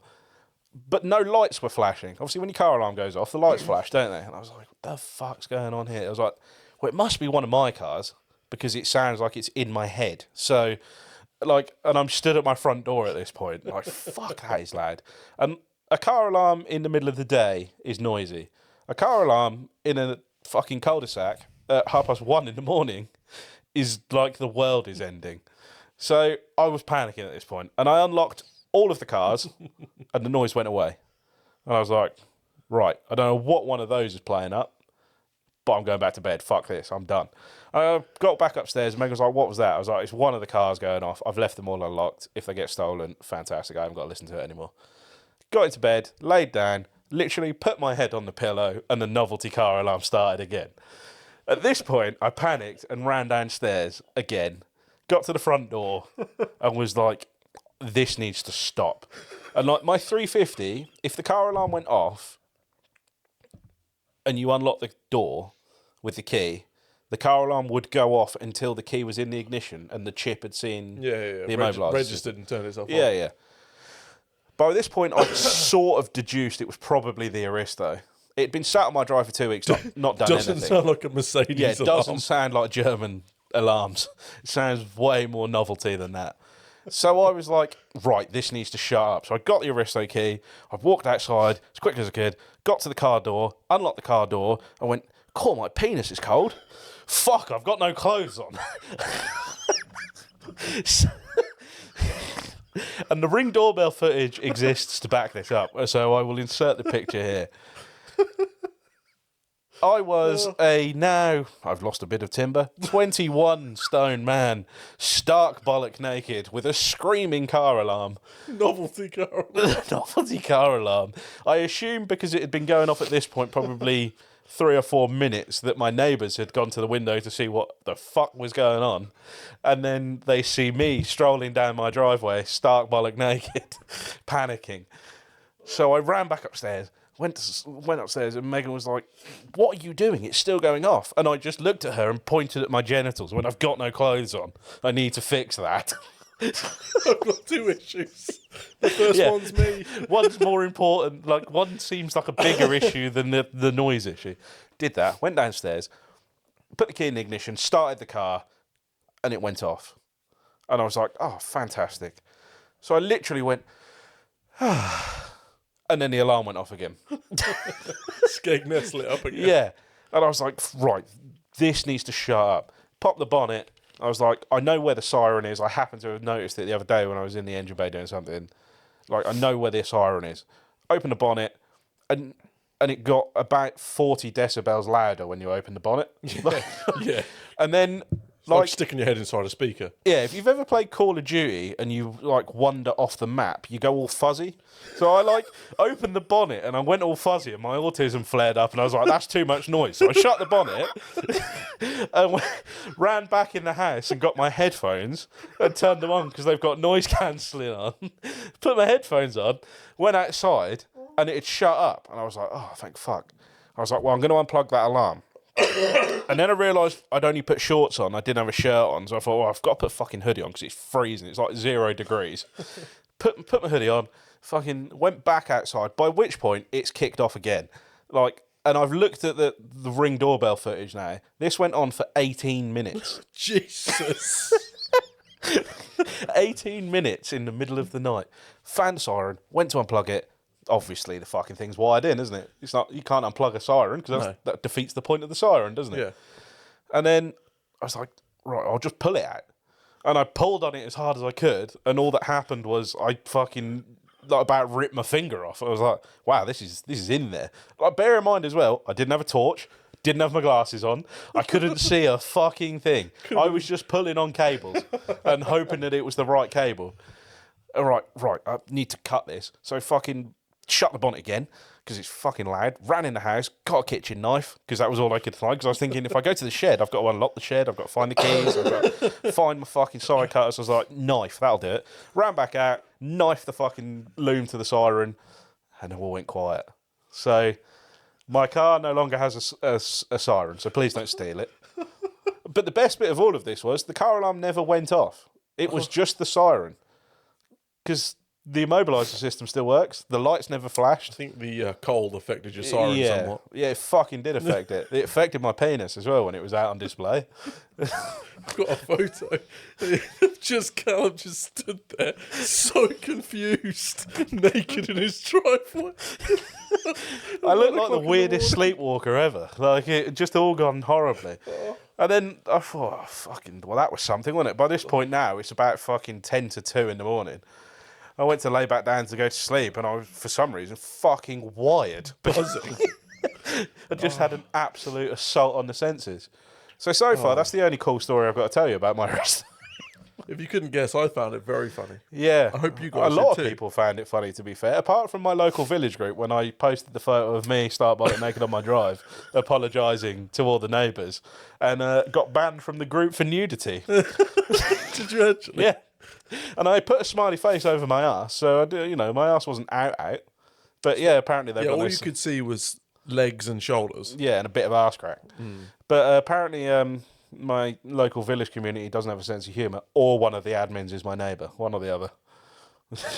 [SPEAKER 2] But no lights were flashing. Obviously, when your car alarm goes off, the lights flash, don't they? And I was like, what the fuck's going on here? I was like, well, it must be one of my cars because it sounds like it's in my head. So, like, and I'm stood at my front door at this point, like, fuck, that is loud. And a car alarm in the middle of the day is noisy. A car alarm in a fucking cul-de-sac at 1:30 in the morning is like the world is ending. So I was panicking at this point, and I unlocked all of the cars, and the noise went away. And I was like, right, I don't know what one of those is playing up, but I'm going back to bed. Fuck this, I'm done. I got back upstairs, and Megan was like, what was that? I was like, it's one of the cars going off. I've left them all unlocked. If they get stolen, fantastic. I haven't got to listen to it anymore. Got into bed, laid down, literally put my head on the pillow, and the novelty car alarm started again. At this point, I panicked and ran downstairs again, got to the front door, and was like, this needs to stop. And like my 350, if the car alarm went off and you unlock the door with the key, the car alarm would go off until the key was in the ignition and the chip had seen the immobiliser.
[SPEAKER 1] Registered and turned itself
[SPEAKER 2] Yeah,
[SPEAKER 1] on.
[SPEAKER 2] yeah. By this point, I sort of deduced it was probably the Aristo. It'd been sat on my drive for 2 weeks, not done
[SPEAKER 1] Doesn't
[SPEAKER 2] anything.
[SPEAKER 1] sound like a Mercedes
[SPEAKER 2] Yeah, it
[SPEAKER 1] alarm.
[SPEAKER 2] doesn't sound like German alarms. It sounds way more novelty than that. So I was like, right, this needs to shut up. So I got the Aristo key, I walked outside as quick as I could, got to the car door, unlocked the car door, and went, cool, my penis is cold. Fuck, I've got no clothes on. And the Ring doorbell footage exists to back this up, so I will insert the picture here. I was I've lost a bit of timber, 21 stone man, stark bollock naked, with a screaming car alarm.
[SPEAKER 1] Novelty car alarm.
[SPEAKER 2] Novelty car alarm. I assume because it had been going off at this point probably 3 or 4 minutes that my neighbours had gone to the window to see what the fuck was going on. And then they see me strolling down my driveway, stark bollock naked, panicking. So I ran back upstairs. Went upstairs and Megan was like, what are you doing? It's still going off. And I just looked at her and pointed at my genitals. When I've got no clothes on, I need to fix that.
[SPEAKER 1] I've got 2 issues. The first one's me.
[SPEAKER 2] One's more important. Like, one seems like a bigger issue than the noise issue. Did that. Went downstairs, put the key in the ignition, started the car, and it went off. And I was like, oh, fantastic. So I literally went, and then the alarm went off again.
[SPEAKER 1] Skegness lit up again.
[SPEAKER 2] Yeah. And I was like, right, this needs to shut up. Pop the bonnet. I was like, I know where the siren is. I happened to have noticed it the other day when I was in the engine bay doing something. Like, I know where the siren is. Open the bonnet, and it got about 40 decibels louder when you open the bonnet.
[SPEAKER 1] Yeah.
[SPEAKER 2] And then,
[SPEAKER 1] Like sticking your head inside a speaker.
[SPEAKER 2] yeah, if you've ever played Call of Duty and you like wander off the map, you go all fuzzy. So I like opened the bonnet and I went all fuzzy and my autism flared up and I was like, that's too much noise. So I shut the bonnet and ran back in the house and got my headphones and turned them on because they've got noise cancelling on. Put my headphones on, went outside and it had shut up. And I was like, oh, thank fuck. I was like, well, I'm going to unplug that alarm. And then I realised I'd only put shorts on. I didn't have a shirt on. So I thought, well, I've got to put a fucking hoodie on because it's freezing. It's like 0 degrees. Put my hoodie on. Fucking went back outside. By which point, it's kicked off again. Like, and I've looked at the Ring doorbell footage now. This went on for 18 minutes.
[SPEAKER 1] Jesus.
[SPEAKER 2] 18 minutes in the middle of the night. Found the siren. Went to unplug it. Obviously, the fucking thing's wired in, isn't it? It's not. You can't unplug a siren because that defeats the point of the siren, doesn't it?
[SPEAKER 1] Yeah.
[SPEAKER 2] And then I was like, right, I'll just pull it out. And I pulled on it as hard as I could, and all that happened was I fucking like, about ripped my finger off. I was like, wow, this is in there. Like, bear in mind as well, I didn't have a torch, didn't have my glasses on, I couldn't see a fucking thing. I was just pulling on cables and hoping that it was the right cable. All right, I need to cut this. So fucking shut the bonnet again because it's fucking loud. Ran in the house, got a kitchen knife because that was all I could find. Because I was thinking, if I go to the shed, I've got to unlock the shed. I've got to find the keys. I've got to find my fucking siren cutter. So I was like, knife, that'll do it. Ran back out, knifed the fucking loom to the siren, and it all went quiet. So my car no longer has a siren. So please don't steal it. But the best bit of all of this was the car alarm never went off. It was just the siren. Because The immobiliser system still works. The lights never
[SPEAKER 1] I
[SPEAKER 2] flashed.
[SPEAKER 1] think the cold affected your siren
[SPEAKER 2] Yeah,
[SPEAKER 1] somewhat.
[SPEAKER 2] yeah, it fucking did affect it. It affected my penis as well when it was out on display.
[SPEAKER 1] I've got a photo. Just Callum just stood there, so confused, naked in his driveway.
[SPEAKER 2] I looked like the weirdest sleepwalker ever. Like, it just all gone horribly. And then I thought, well, that was something, wasn't it? By this point now, it's about fucking 10 to 2 in the morning. I went to lay back down to go to sleep, and I was, for some reason, fucking wired.
[SPEAKER 1] Buzzing.
[SPEAKER 2] I just had an absolute assault on the senses. So far, that's the only cool story I've got to tell you about my arrest.
[SPEAKER 1] If you couldn't guess, I found it very funny.
[SPEAKER 2] Yeah.
[SPEAKER 1] I hope you guys
[SPEAKER 2] A lot
[SPEAKER 1] did
[SPEAKER 2] of people found it funny, to be fair. Apart from my local village group, when I posted the photo of me start by naked on my drive, apologising to all the neighbours, and got banned from the group for nudity.
[SPEAKER 1] Did you actually?
[SPEAKER 2] Yeah. And I put a smiley face over my ass, so I do, my ass wasn't out. But yeah, apparently they've
[SPEAKER 1] Yeah,
[SPEAKER 2] got
[SPEAKER 1] all
[SPEAKER 2] this.
[SPEAKER 1] you could see was legs and shoulders.
[SPEAKER 2] Yeah, and a bit of arse crack. But apparently, my local village community doesn't have a sense of humour, or one of the admins is my neighbour, one or the other.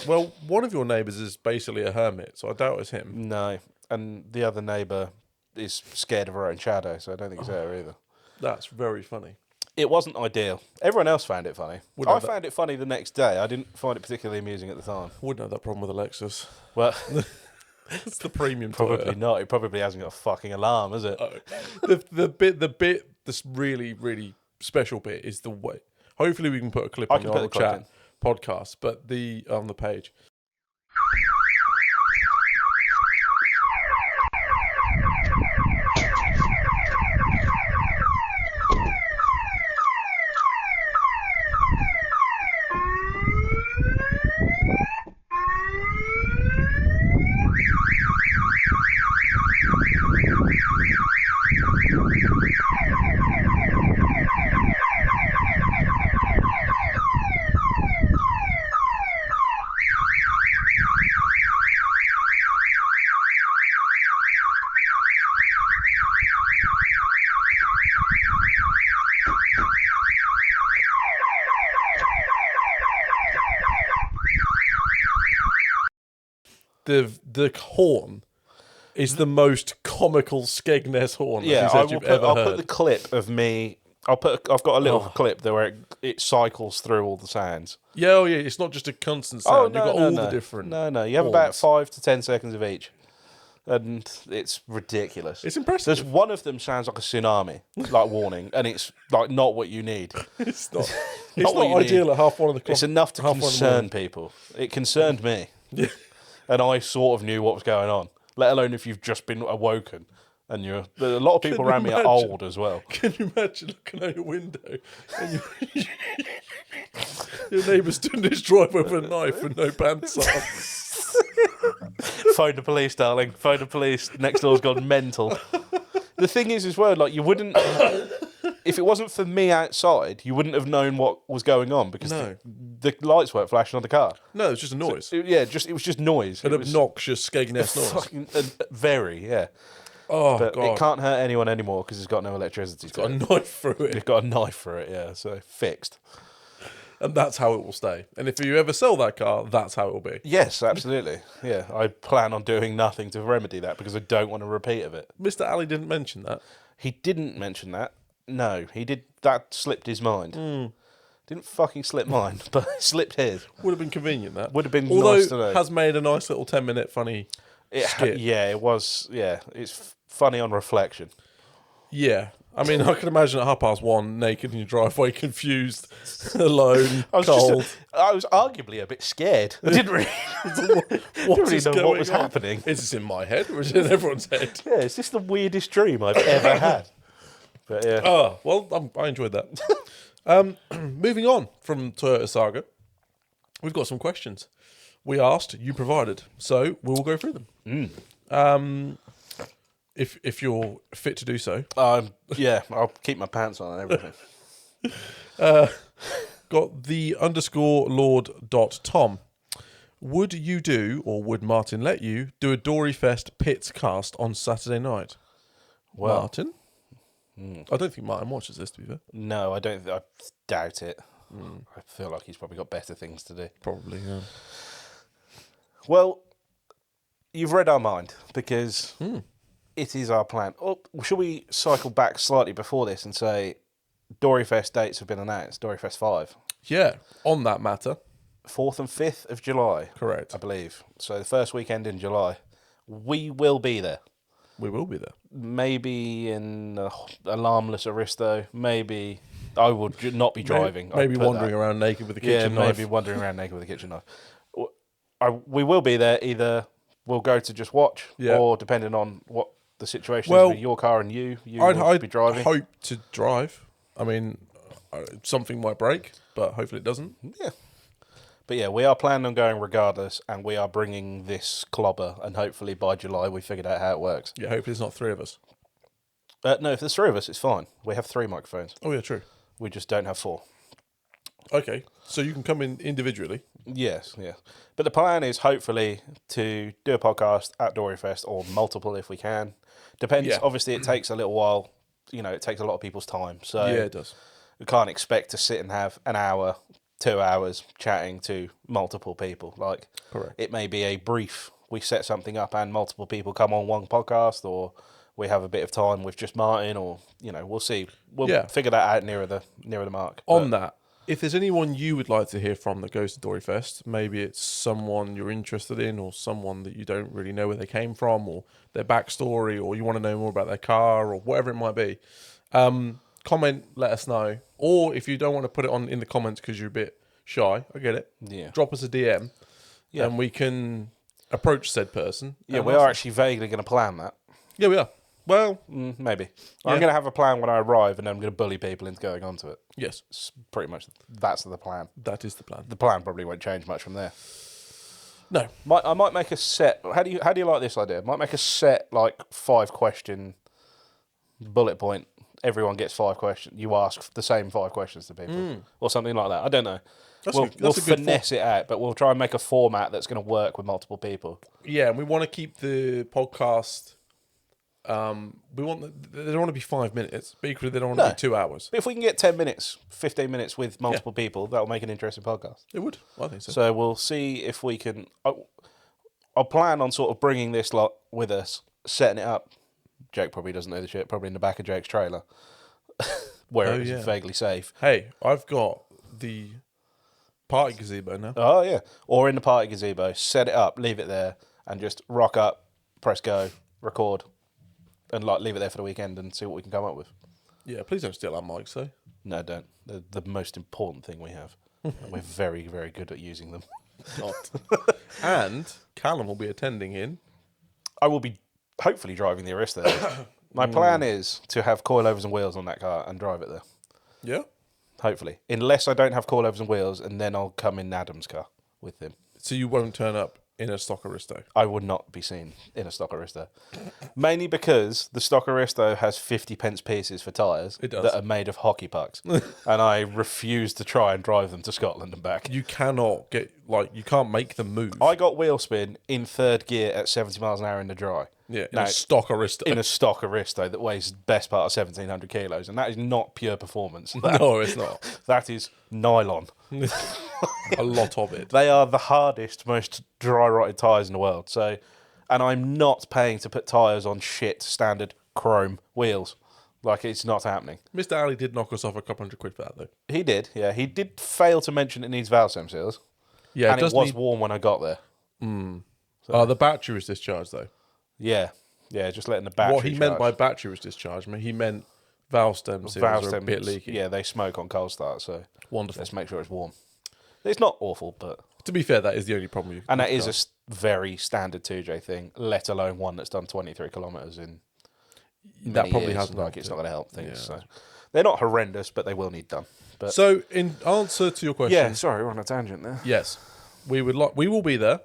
[SPEAKER 1] Well, one of your neighbours is basically a hermit, so I doubt it's him.
[SPEAKER 2] No, and the other neighbour is scared of her own shadow, so I don't think it's her either.
[SPEAKER 1] That's very funny.
[SPEAKER 2] It wasn't ideal. Everyone else found it funny.
[SPEAKER 1] Wouldn't
[SPEAKER 2] I
[SPEAKER 1] have that-
[SPEAKER 2] found it funny the next day. I didn't find it particularly amusing at the time.
[SPEAKER 1] Wouldn't have that problem with Alexis.
[SPEAKER 2] Well,
[SPEAKER 1] It's the premium
[SPEAKER 2] probably
[SPEAKER 1] Toyota.
[SPEAKER 2] not. It probably hasn't got a fucking alarm, has it?
[SPEAKER 1] The bit, this really, really special bit is the way. Hopefully, we can put a clip
[SPEAKER 2] I
[SPEAKER 1] on
[SPEAKER 2] can
[SPEAKER 1] the
[SPEAKER 2] put
[SPEAKER 1] old
[SPEAKER 2] the clip
[SPEAKER 1] chat podcast, but on the page. The horn is the most comical Skegness horn
[SPEAKER 2] Yeah,
[SPEAKER 1] that you've ever
[SPEAKER 2] I'll
[SPEAKER 1] heard.
[SPEAKER 2] put the clip of me. I've got a little clip there where it cycles through all the sounds.
[SPEAKER 1] Yeah, it's not just a constant sound. You've got all the different.
[SPEAKER 2] No, you have about
[SPEAKER 1] horns.
[SPEAKER 2] 5 to 10 seconds of each, and it's ridiculous.
[SPEAKER 1] It's impressive.
[SPEAKER 2] There's one of them sounds like a tsunami, like warning, and it's like not what you need.
[SPEAKER 1] It's not. It's
[SPEAKER 2] Not
[SPEAKER 1] not,
[SPEAKER 2] what you
[SPEAKER 1] ideal
[SPEAKER 2] need.
[SPEAKER 1] at 1:30.
[SPEAKER 2] It's enough to
[SPEAKER 1] half one in the
[SPEAKER 2] concern
[SPEAKER 1] morning.
[SPEAKER 2] people. It concerned me,
[SPEAKER 1] Yeah.
[SPEAKER 2] and I sort of knew what was going on. Let alone if you've just been awoken, and a lot of people
[SPEAKER 1] Can you
[SPEAKER 2] around me are
[SPEAKER 1] imagine?
[SPEAKER 2] old as well.
[SPEAKER 1] Can you imagine looking out your window and your neighbour stood in his driveway with a knife and no pants on?
[SPEAKER 2] Phone the police, darling. Phone the police. Next door's gone mental. The thing is, as well, like you wouldn't, if it wasn't for me outside, you wouldn't have known what was going on because
[SPEAKER 1] No.
[SPEAKER 2] the lights weren't flashing on the car.
[SPEAKER 1] No, it's just a noise.
[SPEAKER 2] It was just noise.
[SPEAKER 1] An
[SPEAKER 2] It was
[SPEAKER 1] obnoxious Skegness noise.
[SPEAKER 2] fucking very, yeah.
[SPEAKER 1] Oh,
[SPEAKER 2] But
[SPEAKER 1] God.
[SPEAKER 2] it can't hurt anyone anymore because it's got no electricity.
[SPEAKER 1] It's got a knife through it.
[SPEAKER 2] It's got a knife for it, yeah. So fixed.
[SPEAKER 1] And that's how it will stay. And if you ever sell that car, that's how it will be.
[SPEAKER 2] Yes, absolutely. Yeah, I plan on doing nothing to remedy that because I don't want a repeat of it.
[SPEAKER 1] Mr. Ali didn't mention that.
[SPEAKER 2] He didn't mention that. No, he did. That slipped his mind. Didn't fucking slip mine, but it slipped his.
[SPEAKER 1] Would have been convenient, that.
[SPEAKER 2] Would have been
[SPEAKER 1] Although
[SPEAKER 2] nice to know.
[SPEAKER 1] has made a nice little 10-minute funny skit.
[SPEAKER 2] Yeah, it was. Yeah, it's funny on reflection.
[SPEAKER 1] Yeah. I mean, I can imagine at 1:30, naked in your driveway, confused, alone, cold.
[SPEAKER 2] I was arguably a bit scared. I didn't really,
[SPEAKER 1] What
[SPEAKER 2] really know what was happening.
[SPEAKER 1] Is this in my head or is it in everyone's head?
[SPEAKER 2] Yeah, is this the weirdest dream I've ever had? But yeah.
[SPEAKER 1] Oh, well, I enjoyed that. Moving on from Toyota Saga, we've got some questions. We asked, you provided, so we will go through them. If you're fit to do so.
[SPEAKER 2] Yeah, I'll keep my pants on and everything.
[SPEAKER 1] Got the _Lord.Tom. Would you do, or would Martin let you, do a Dory Fest Pits cast on Saturday night?
[SPEAKER 2] Well,
[SPEAKER 1] Martin? I don't think Martin watches this, to be fair.
[SPEAKER 2] no, I don't. I doubt it. I feel like he's probably got better things to do.
[SPEAKER 1] Probably, yeah.
[SPEAKER 2] Well, you've read our mind because it is our plan. Oh, should we cycle back slightly before this and say Doryfest dates have been announced? Doryfest 5.
[SPEAKER 1] Yeah, on that matter.
[SPEAKER 2] 4th and 5th of July.
[SPEAKER 1] Correct.
[SPEAKER 2] I believe. So the first weekend in July. We will be there.
[SPEAKER 1] We will be there.
[SPEAKER 2] Maybe in alarmless Aristo. Maybe I would not be driving.
[SPEAKER 1] Maybe wandering around naked with a kitchen knife.
[SPEAKER 2] Maybe wandering around naked with a kitchen knife. We will be there. Either we'll go to just watch, or depending on what the situation is with your car and you will be driving.
[SPEAKER 1] I'd hope to drive. I mean, something might break, but hopefully it doesn't.
[SPEAKER 2] Yeah. But yeah, we are planning on going regardless, and we are bringing this clobber, and hopefully by July we figured out how it works.
[SPEAKER 1] Yeah, hopefully it's not 3 of us.
[SPEAKER 2] No, if there's 3 of us, it's fine. We have 3 microphones.
[SPEAKER 1] Oh, yeah, true.
[SPEAKER 2] We just don't have 4.
[SPEAKER 1] Okay, so you can come in individually.
[SPEAKER 2] Yes, yeah. But the plan is hopefully to do a podcast at Doryfest, or multiple if we can. Depends.
[SPEAKER 1] Yeah.
[SPEAKER 2] Obviously, it takes a little while. It takes a lot of people's time. So
[SPEAKER 1] Yeah, it does.
[SPEAKER 2] we can't expect to sit and have an hour, 2 hours chatting to multiple people. Like,
[SPEAKER 1] Correct.
[SPEAKER 2] It may be a brief. We set something up and multiple people come on one podcast, or we have a bit of time with just Martin, or we'll see. We'll figure that out nearer the mark.
[SPEAKER 1] On that, if there's anyone you would like to hear from that goes to Doryfest, maybe it's someone you're interested in, or someone that you don't really know where they came from, or their backstory, or you want to know more about their car, or whatever it might be. Comment, let us know. Or if you don't want to put it on in the comments because you're a bit shy, I get it.
[SPEAKER 2] Yeah.
[SPEAKER 1] Drop us a DM, and we can approach said person.
[SPEAKER 2] Yeah, we are actually vaguely going to plan that.
[SPEAKER 1] Yeah, we are. Well,
[SPEAKER 2] maybe. I'm going to have a plan when I arrive, and then I'm going to bully people into going onto it.
[SPEAKER 1] yes,
[SPEAKER 2] It's pretty much that's the plan.
[SPEAKER 1] that is the plan.
[SPEAKER 2] The plan probably won't change much from there.
[SPEAKER 1] No.
[SPEAKER 2] I might make a set. How do you like this idea? Might make a set, like 5-question bullet point. Everyone gets 5 questions. You ask the same 5 questions to people, or something like that. I don't know. We'll
[SPEAKER 1] a good
[SPEAKER 2] finesse it out, but we'll try and make a format that's going to work with multiple people.
[SPEAKER 1] Yeah, and we want to keep the podcast. They don't want to be 5 minutes, but equally they don't want to be 2 hours.
[SPEAKER 2] But if we can get 10 minutes, 15 minutes with multiple people, that'll make an interesting podcast.
[SPEAKER 1] It would. I think so.
[SPEAKER 2] So we'll see if we can. I'll plan on sort of bringing this lot with us, setting it up. Jake probably doesn't know the shit. Probably in the back of Jake's trailer, where it's vaguely safe.
[SPEAKER 1] Hey, I've got the party gazebo now.
[SPEAKER 2] Oh yeah, or in the party gazebo. Set it up, leave it there, and just rock up, press go, record, and leave it there for the weekend and see what we can come up with.
[SPEAKER 1] Yeah, please don't steal our mics, though.
[SPEAKER 2] No, don't. They're the most important thing we have. And we're very, very good at using them.
[SPEAKER 1] Not. And Callum will be attending in.
[SPEAKER 2] I will be hopefully driving the Arista. My plan is to have coilovers and wheels on that car and drive it there.
[SPEAKER 1] Yeah.
[SPEAKER 2] Hopefully. Unless I don't have coilovers and wheels, and then I'll come in Adam's car with him.
[SPEAKER 1] So you won't turn up in a stock Aristo.
[SPEAKER 2] I would not be seen in a stock Aristo. Mainly because the stock Aristo has 50p pieces for tyres that are made of hockey pucks. And I refuse to try and drive them to Scotland and back.
[SPEAKER 1] You cannot you can't make them move.
[SPEAKER 2] I got wheel spin in 3rd gear at 70 miles an hour in the dry.
[SPEAKER 1] Yeah, in a stock Aristo.
[SPEAKER 2] In a stock Aristo that weighs best part of 1,700 kilos. And that is not pure performance.
[SPEAKER 1] No, it's not.
[SPEAKER 2] That is nylon.
[SPEAKER 1] A lot of it.
[SPEAKER 2] They are the hardest, most dry-rotted tyres in the world. So, and I'm not paying to put tyres on shit standard chrome wheels. Like, it's not happening.
[SPEAKER 1] Mr. Ali did knock us off a couple £100 for that, though.
[SPEAKER 2] He did, yeah. He did fail to mention it needs valve stem seals.
[SPEAKER 1] Yeah,
[SPEAKER 2] and it was warm when I got there.
[SPEAKER 1] So. The battery was discharged, though.
[SPEAKER 2] Yeah, just letting the battery
[SPEAKER 1] What he meant by battery was discharged, he meant valve stem seals are a bit leaky.
[SPEAKER 2] Yeah, they smoke on cold start, so
[SPEAKER 1] wonderful.
[SPEAKER 2] Let's make sure it's warm. It's not awful, but...
[SPEAKER 1] To be fair, that is the only problem.
[SPEAKER 2] And that is a very standard 2J thing, let alone one that's done 23 kilometres in
[SPEAKER 1] that probably
[SPEAKER 2] years.
[SPEAKER 1] hasn't
[SPEAKER 2] Like, it's not going to help things.
[SPEAKER 1] Yeah,
[SPEAKER 2] so. They're not horrendous, but they will need done. But,
[SPEAKER 1] so, in answer to your question...
[SPEAKER 2] Yeah, sorry, we're on a tangent there.
[SPEAKER 1] Yes. We will be there.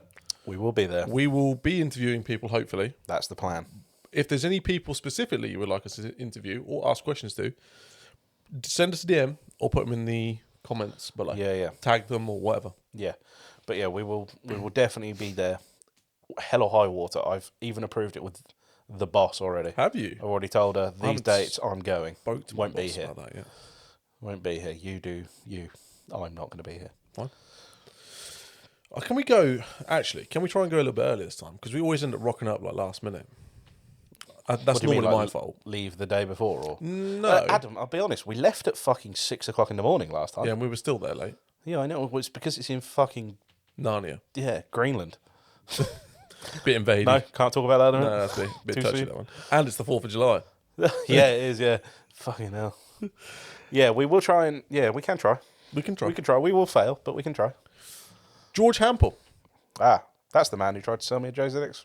[SPEAKER 2] We will be there.
[SPEAKER 1] We will be interviewing people, hopefully.
[SPEAKER 2] That's the plan.
[SPEAKER 1] If there's any people specifically you would like us to interview or ask questions to, send us a DM or put them in the comments below.
[SPEAKER 2] Yeah.
[SPEAKER 1] Tag them or whatever.
[SPEAKER 2] Yeah. But yeah, we will definitely be there. Hell or high water. I've even approved it with the boss already.
[SPEAKER 1] Have you?
[SPEAKER 2] I've already told her these dates I'm going.
[SPEAKER 1] Won't be here. About that, yeah.
[SPEAKER 2] Won't be here. You do you. I'm not going to be here.
[SPEAKER 1] Fine. Can we go? Actually, can we try and go a little bit earlier this time? Because we always end up rocking up like last minute. That's
[SPEAKER 2] What do you mean,
[SPEAKER 1] normally my
[SPEAKER 2] like,
[SPEAKER 1] fault.
[SPEAKER 2] leave the day before, or
[SPEAKER 1] No.
[SPEAKER 2] Adam? I'll be honest. We left at fucking 6 o'clock in the morning last time.
[SPEAKER 1] Yeah, and we were still there late.
[SPEAKER 2] Yeah, I know. Well, it's because it's in fucking
[SPEAKER 1] Narnia.
[SPEAKER 2] Greenland.
[SPEAKER 1] Bit invaded.
[SPEAKER 2] No, can't talk about that.
[SPEAKER 1] No, that's a bit
[SPEAKER 2] Too
[SPEAKER 1] touchy,
[SPEAKER 2] soon?
[SPEAKER 1] that one. And it's the 4th of July.
[SPEAKER 2] Yeah, it is. Yeah, fucking hell. Yeah, we will try and we can try.
[SPEAKER 1] We can try.
[SPEAKER 2] We can try. We will fail, but we can try.
[SPEAKER 1] George Hampel.
[SPEAKER 2] Ah, that's the man who tried to sell me a JZX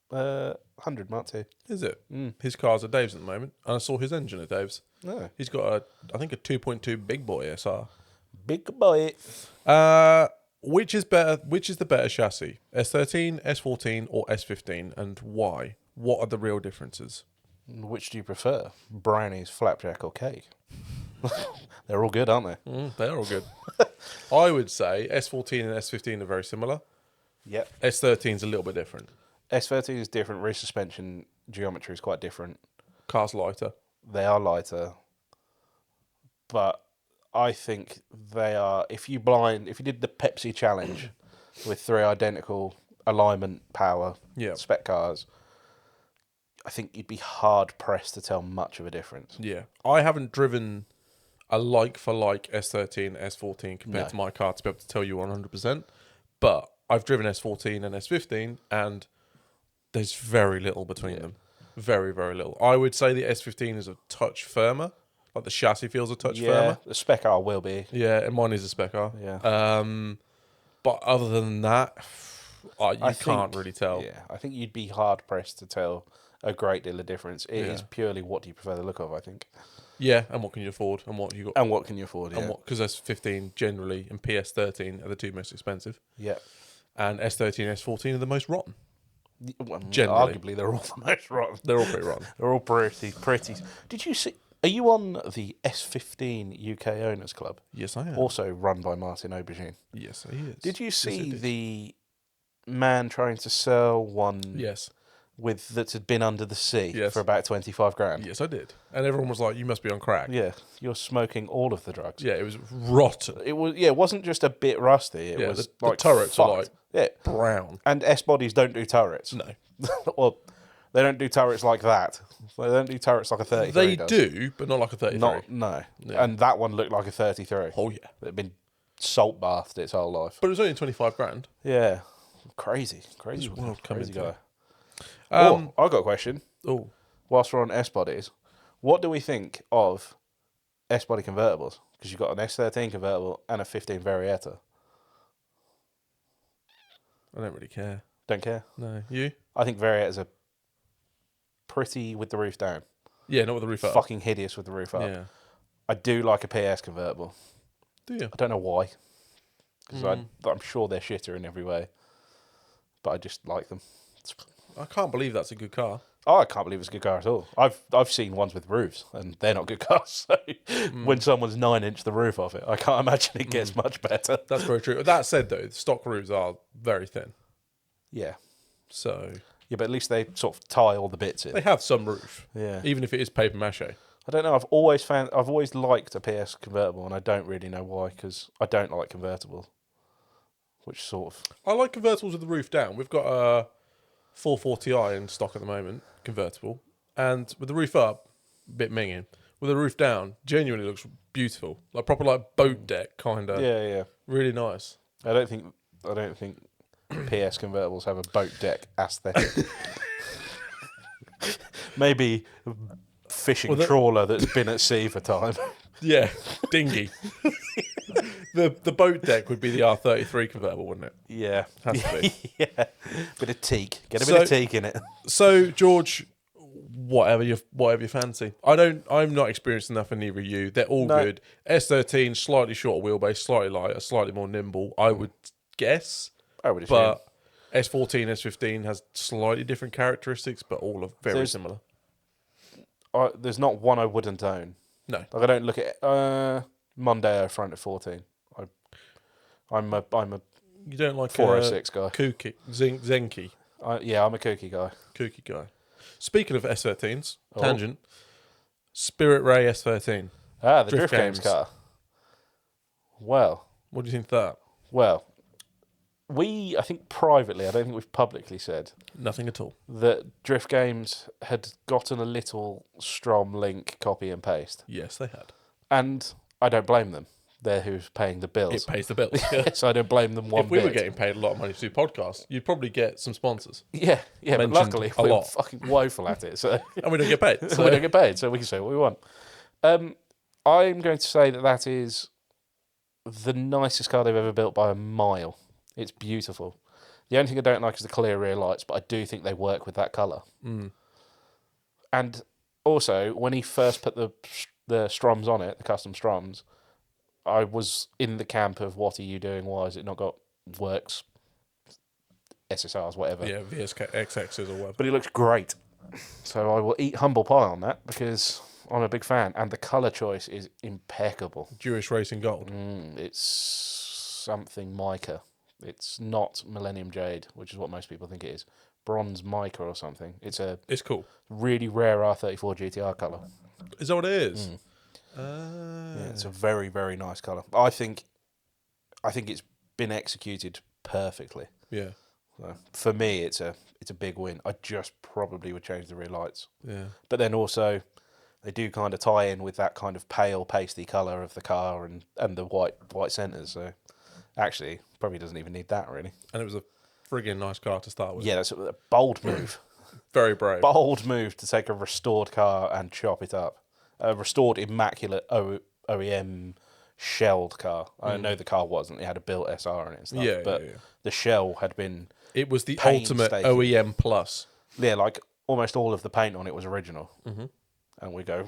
[SPEAKER 2] 100 Mark II.
[SPEAKER 1] Is it? His car's at Dave's at the moment. And I saw his engine at Dave's.
[SPEAKER 2] No.
[SPEAKER 1] He's got I think a 2.2 big boy SR.
[SPEAKER 2] Big boy.
[SPEAKER 1] Which is better? Which is the better chassis? S13, S14, or S15, and why? What are the real differences?
[SPEAKER 2] Which do you prefer? Brownies, flapjack, or cake? They're all good, aren't they?
[SPEAKER 1] They're all good. I would say S14 and S15 are very similar.
[SPEAKER 2] Yep.
[SPEAKER 1] S13 is a little bit different.
[SPEAKER 2] S13 is different. Rear suspension geometry is quite different.
[SPEAKER 1] Car's lighter.
[SPEAKER 2] They are lighter, but I think they are. If you did the Pepsi challenge with 3 identical alignment power spec cars, I think you'd be hard pressed to tell much of a difference.
[SPEAKER 1] Yeah. I haven't driven a like-for-like S13, S14 compared to my car to be able to tell you 100%. But I've driven S14 and S15, and there's very little between them. Very, very little. I would say the S15 is a touch firmer. Like the chassis feels a touch firmer.
[SPEAKER 2] The spec car will be.
[SPEAKER 1] Yeah, and mine is a spec car.
[SPEAKER 2] Yeah.
[SPEAKER 1] But other than that, you can't really tell.
[SPEAKER 2] Yeah, I think you'd be hard pressed to tell a great deal of difference. It is purely what do you prefer the look of, I think.
[SPEAKER 1] Yeah, and what can you afford, and what you got,
[SPEAKER 2] and what can you afford,
[SPEAKER 1] and what, because S15 generally and PS13 are the two most expensive.
[SPEAKER 2] Yeah,
[SPEAKER 1] and S13 and S14 are the most rotten.
[SPEAKER 2] Well,
[SPEAKER 1] generally,
[SPEAKER 2] arguably, they're all the most rotten.
[SPEAKER 1] They're all pretty rotten.
[SPEAKER 2] They're all pretty. Did you see? Are you on the S15 UK Owners Club?
[SPEAKER 1] Yes, I am.
[SPEAKER 2] Also run by Martin Aubergine.
[SPEAKER 1] Yes, he is.
[SPEAKER 2] Did you see the man trying to sell one?
[SPEAKER 1] Yes.
[SPEAKER 2] That had been under the sea for about 25 grand.
[SPEAKER 1] Yes, I did. And everyone was like, "You must be on crack."
[SPEAKER 2] Yeah, you're smoking all of the drugs.
[SPEAKER 1] Yeah, it was rotten.
[SPEAKER 2] It was. Yeah, it wasn't just a bit rusty. It was
[SPEAKER 1] the
[SPEAKER 2] like
[SPEAKER 1] turrets are like brown.
[SPEAKER 2] And S bodies don't do turrets.
[SPEAKER 1] No.
[SPEAKER 2] Well, they don't do turrets like that. They don't do turrets like a 33.
[SPEAKER 1] They do, but not like a 33.
[SPEAKER 2] No.
[SPEAKER 1] Yeah.
[SPEAKER 2] And that one looked like a 33.
[SPEAKER 1] Oh yeah,
[SPEAKER 2] it had been salt bathed its whole life.
[SPEAKER 1] But it was only 25 grand.
[SPEAKER 2] Yeah, crazy guy. I've got a question.
[SPEAKER 1] Oh,
[SPEAKER 2] whilst we're on S bodies, what do we think of S body convertibles? Because you've got an S13 convertible and a 15 Varietta.
[SPEAKER 1] I don't really care.
[SPEAKER 2] Don't care.
[SPEAKER 1] No, you?
[SPEAKER 2] I think Variettas are pretty with the roof down.
[SPEAKER 1] Yeah, not with the roof up.
[SPEAKER 2] Fucking hideous with the roof up.
[SPEAKER 1] Yeah.
[SPEAKER 2] I do like a PS convertible.
[SPEAKER 1] Do you?
[SPEAKER 2] I don't know why. Because I'm sure they're shitter in every way. But I just like them.
[SPEAKER 1] I can't believe that's a good car.
[SPEAKER 2] Oh, I can't believe it's a good car at all. I've seen ones with roofs, and they're not good cars. So when someone's 9-inch the roof off it, I can't imagine it gets much better.
[SPEAKER 1] That's very true. That said, though, the stock roofs are very thin.
[SPEAKER 2] Yeah.
[SPEAKER 1] So...
[SPEAKER 2] Yeah, but at least they sort of tie all the bits in.
[SPEAKER 1] They have some roof.
[SPEAKER 2] Yeah.
[SPEAKER 1] Even if it is paper mache.
[SPEAKER 2] I don't know. I've always liked a PS convertible, and I don't really know why, because I don't like convertibles. Which sort of...
[SPEAKER 1] I like convertibles with the roof down. We've got a 440i in stock at the moment, convertible. And with the roof up, a bit minging. With the roof down, genuinely looks beautiful. Like proper like boat deck kind of.
[SPEAKER 2] Yeah.
[SPEAKER 1] Really nice.
[SPEAKER 2] I don't think PS convertibles have a boat deck aesthetic. Maybe fishing trawler that's been at sea for time.
[SPEAKER 1] Yeah, dinghy. The boat deck would be the R33 convertible, wouldn't it?
[SPEAKER 2] Yeah.
[SPEAKER 1] Has to be.
[SPEAKER 2] Yeah. Bit of teak. Get a bit of teak in it.
[SPEAKER 1] So, George, whatever you fancy. I'm not experienced enough in either of you. They're all good. S13, slightly shorter wheelbase, slightly lighter, slightly more nimble, I would guess.
[SPEAKER 2] I would assume.
[SPEAKER 1] But S14, S15 has slightly different characteristics, but all are very similar.
[SPEAKER 2] There's not one I wouldn't own.
[SPEAKER 1] No.
[SPEAKER 2] Like I don't look at Mondeo front at 14. I'm a
[SPEAKER 1] you don't like
[SPEAKER 2] 406 guy.
[SPEAKER 1] Kooky Zenki.
[SPEAKER 2] I'm a kooky guy.
[SPEAKER 1] Kooky guy. Speaking of S13s, tangent. Spirit Ray S13.
[SPEAKER 2] Ah, the Drift Games car. Well,
[SPEAKER 1] what do you think of that?
[SPEAKER 2] Well, I think privately, I don't think we've publicly said
[SPEAKER 1] Nothing at all.
[SPEAKER 2] that Drift Games had gotten a little Strom link copy and paste.
[SPEAKER 1] Yes, they had.
[SPEAKER 2] And I don't blame them. They're who's paying the bills.
[SPEAKER 1] It pays the bills.
[SPEAKER 2] So I don't blame them one
[SPEAKER 1] If we
[SPEAKER 2] bit.
[SPEAKER 1] were getting paid a lot of money to do podcasts, you'd probably get some sponsors.
[SPEAKER 2] Yeah, but
[SPEAKER 1] Mentioned
[SPEAKER 2] luckily
[SPEAKER 1] a
[SPEAKER 2] we're
[SPEAKER 1] lot.
[SPEAKER 2] fucking woeful at it. So
[SPEAKER 1] And we don't get paid. So
[SPEAKER 2] we don't get paid, so we can say what we want. I'm going to say that is the nicest car they've ever built by a mile. It's beautiful. The only thing I don't like is the clear rear lights, but I do think they work with that colour. And also, when he first put the Stroms on it, the custom Stroms, I was in the camp of what are you doing? Why has it not got works, SSRs, whatever?
[SPEAKER 1] yeah, VSK XXs or whatever.
[SPEAKER 2] But it looks great. So I will eat humble pie on that because I'm a big fan. And the colour choice is impeccable.
[SPEAKER 1] Jewish Racing Gold.
[SPEAKER 2] It's something mica. It's not Millennium Jade, which is what most people think it is. Bronze mica or something. It's
[SPEAKER 1] cool.
[SPEAKER 2] really rare R34 GTR colour.
[SPEAKER 1] Is that what it is?
[SPEAKER 2] Yeah, it's a very, very nice colour. I think it's been executed perfectly.
[SPEAKER 1] Yeah.
[SPEAKER 2] So for me, it's a big win. I just probably would change the rear lights.
[SPEAKER 1] Yeah.
[SPEAKER 2] But then also, they do kind of tie in with that kind of pale, pasty colour of the car and the white centres. So actually, probably doesn't even need that, really.
[SPEAKER 1] And it was a friggin' nice car to start with.
[SPEAKER 2] Yeah, that's a bold move.
[SPEAKER 1] Very brave.
[SPEAKER 2] Bold move to take a restored car and chop it up. A restored, immaculate OEM shelled car. I know the car wasn't. It had a built SR in it and stuff.
[SPEAKER 1] Yeah,
[SPEAKER 2] but the shell had been...
[SPEAKER 1] It was the ultimate
[SPEAKER 2] painstaking.
[SPEAKER 1] OEM plus.
[SPEAKER 2] Yeah, like almost all of the paint on it was original. And we go...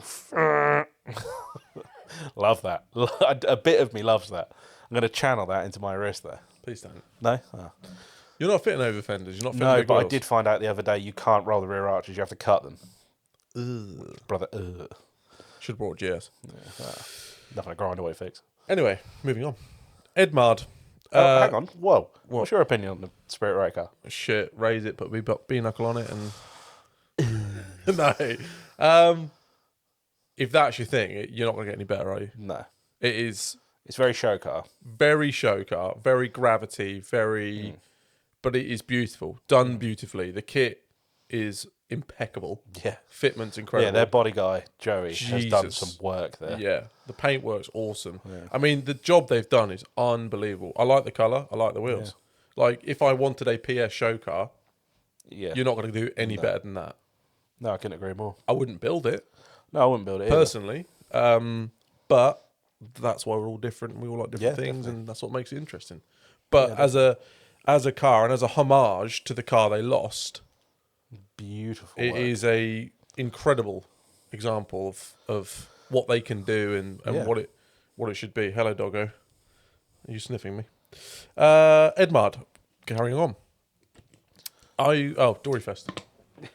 [SPEAKER 2] Love that. A bit of me loves that. I'm going to channel that into my wrist there.
[SPEAKER 1] Please don't.
[SPEAKER 2] No? Oh.
[SPEAKER 1] You're not fitting over fenders. You're not fitting
[SPEAKER 2] No,
[SPEAKER 1] big
[SPEAKER 2] but I
[SPEAKER 1] wheels.
[SPEAKER 2] did find out the other day you can't roll the rear arches. You have to cut them. Brother,
[SPEAKER 1] Should have brought GS.
[SPEAKER 2] nothing to grind away fix.
[SPEAKER 1] Anyway, moving on. Edmard.
[SPEAKER 2] Hang on. Whoa. What's your opinion on the Spirit Ray car?
[SPEAKER 1] Shit, raise it, put B knuckle on it, and no. If that's your thing, you're not going to get any better, are you?
[SPEAKER 2] No.
[SPEAKER 1] It is
[SPEAKER 2] It's very show car.
[SPEAKER 1] very show car, very gravity, very, but it is beautiful, done beautifully. The kit is impeccable.
[SPEAKER 2] Yeah.
[SPEAKER 1] Fitment's incredible.
[SPEAKER 2] Yeah, their body guy, Joey, has done
[SPEAKER 1] Jesus.
[SPEAKER 2] some work there.
[SPEAKER 1] Yeah, the paint work's awesome. Yeah. I mean, the job they've done is unbelievable. I like the colour. I like the wheels. Yeah. Like, if I wanted a PS show car, you're not going to do any better than that.
[SPEAKER 2] No, I couldn't agree more.
[SPEAKER 1] I wouldn't build it.
[SPEAKER 2] No, I wouldn't build it
[SPEAKER 1] personally. But that's why we're all different. And we all like different things,
[SPEAKER 2] definitely.
[SPEAKER 1] and that's what makes it interesting. But as a car and as a homage to the car they lost,
[SPEAKER 2] beautiful.
[SPEAKER 1] It is a incredible example of what they can do and what it should be. Hello, doggo. Are you sniffing me? Edmard, carrying on. Dory Fest.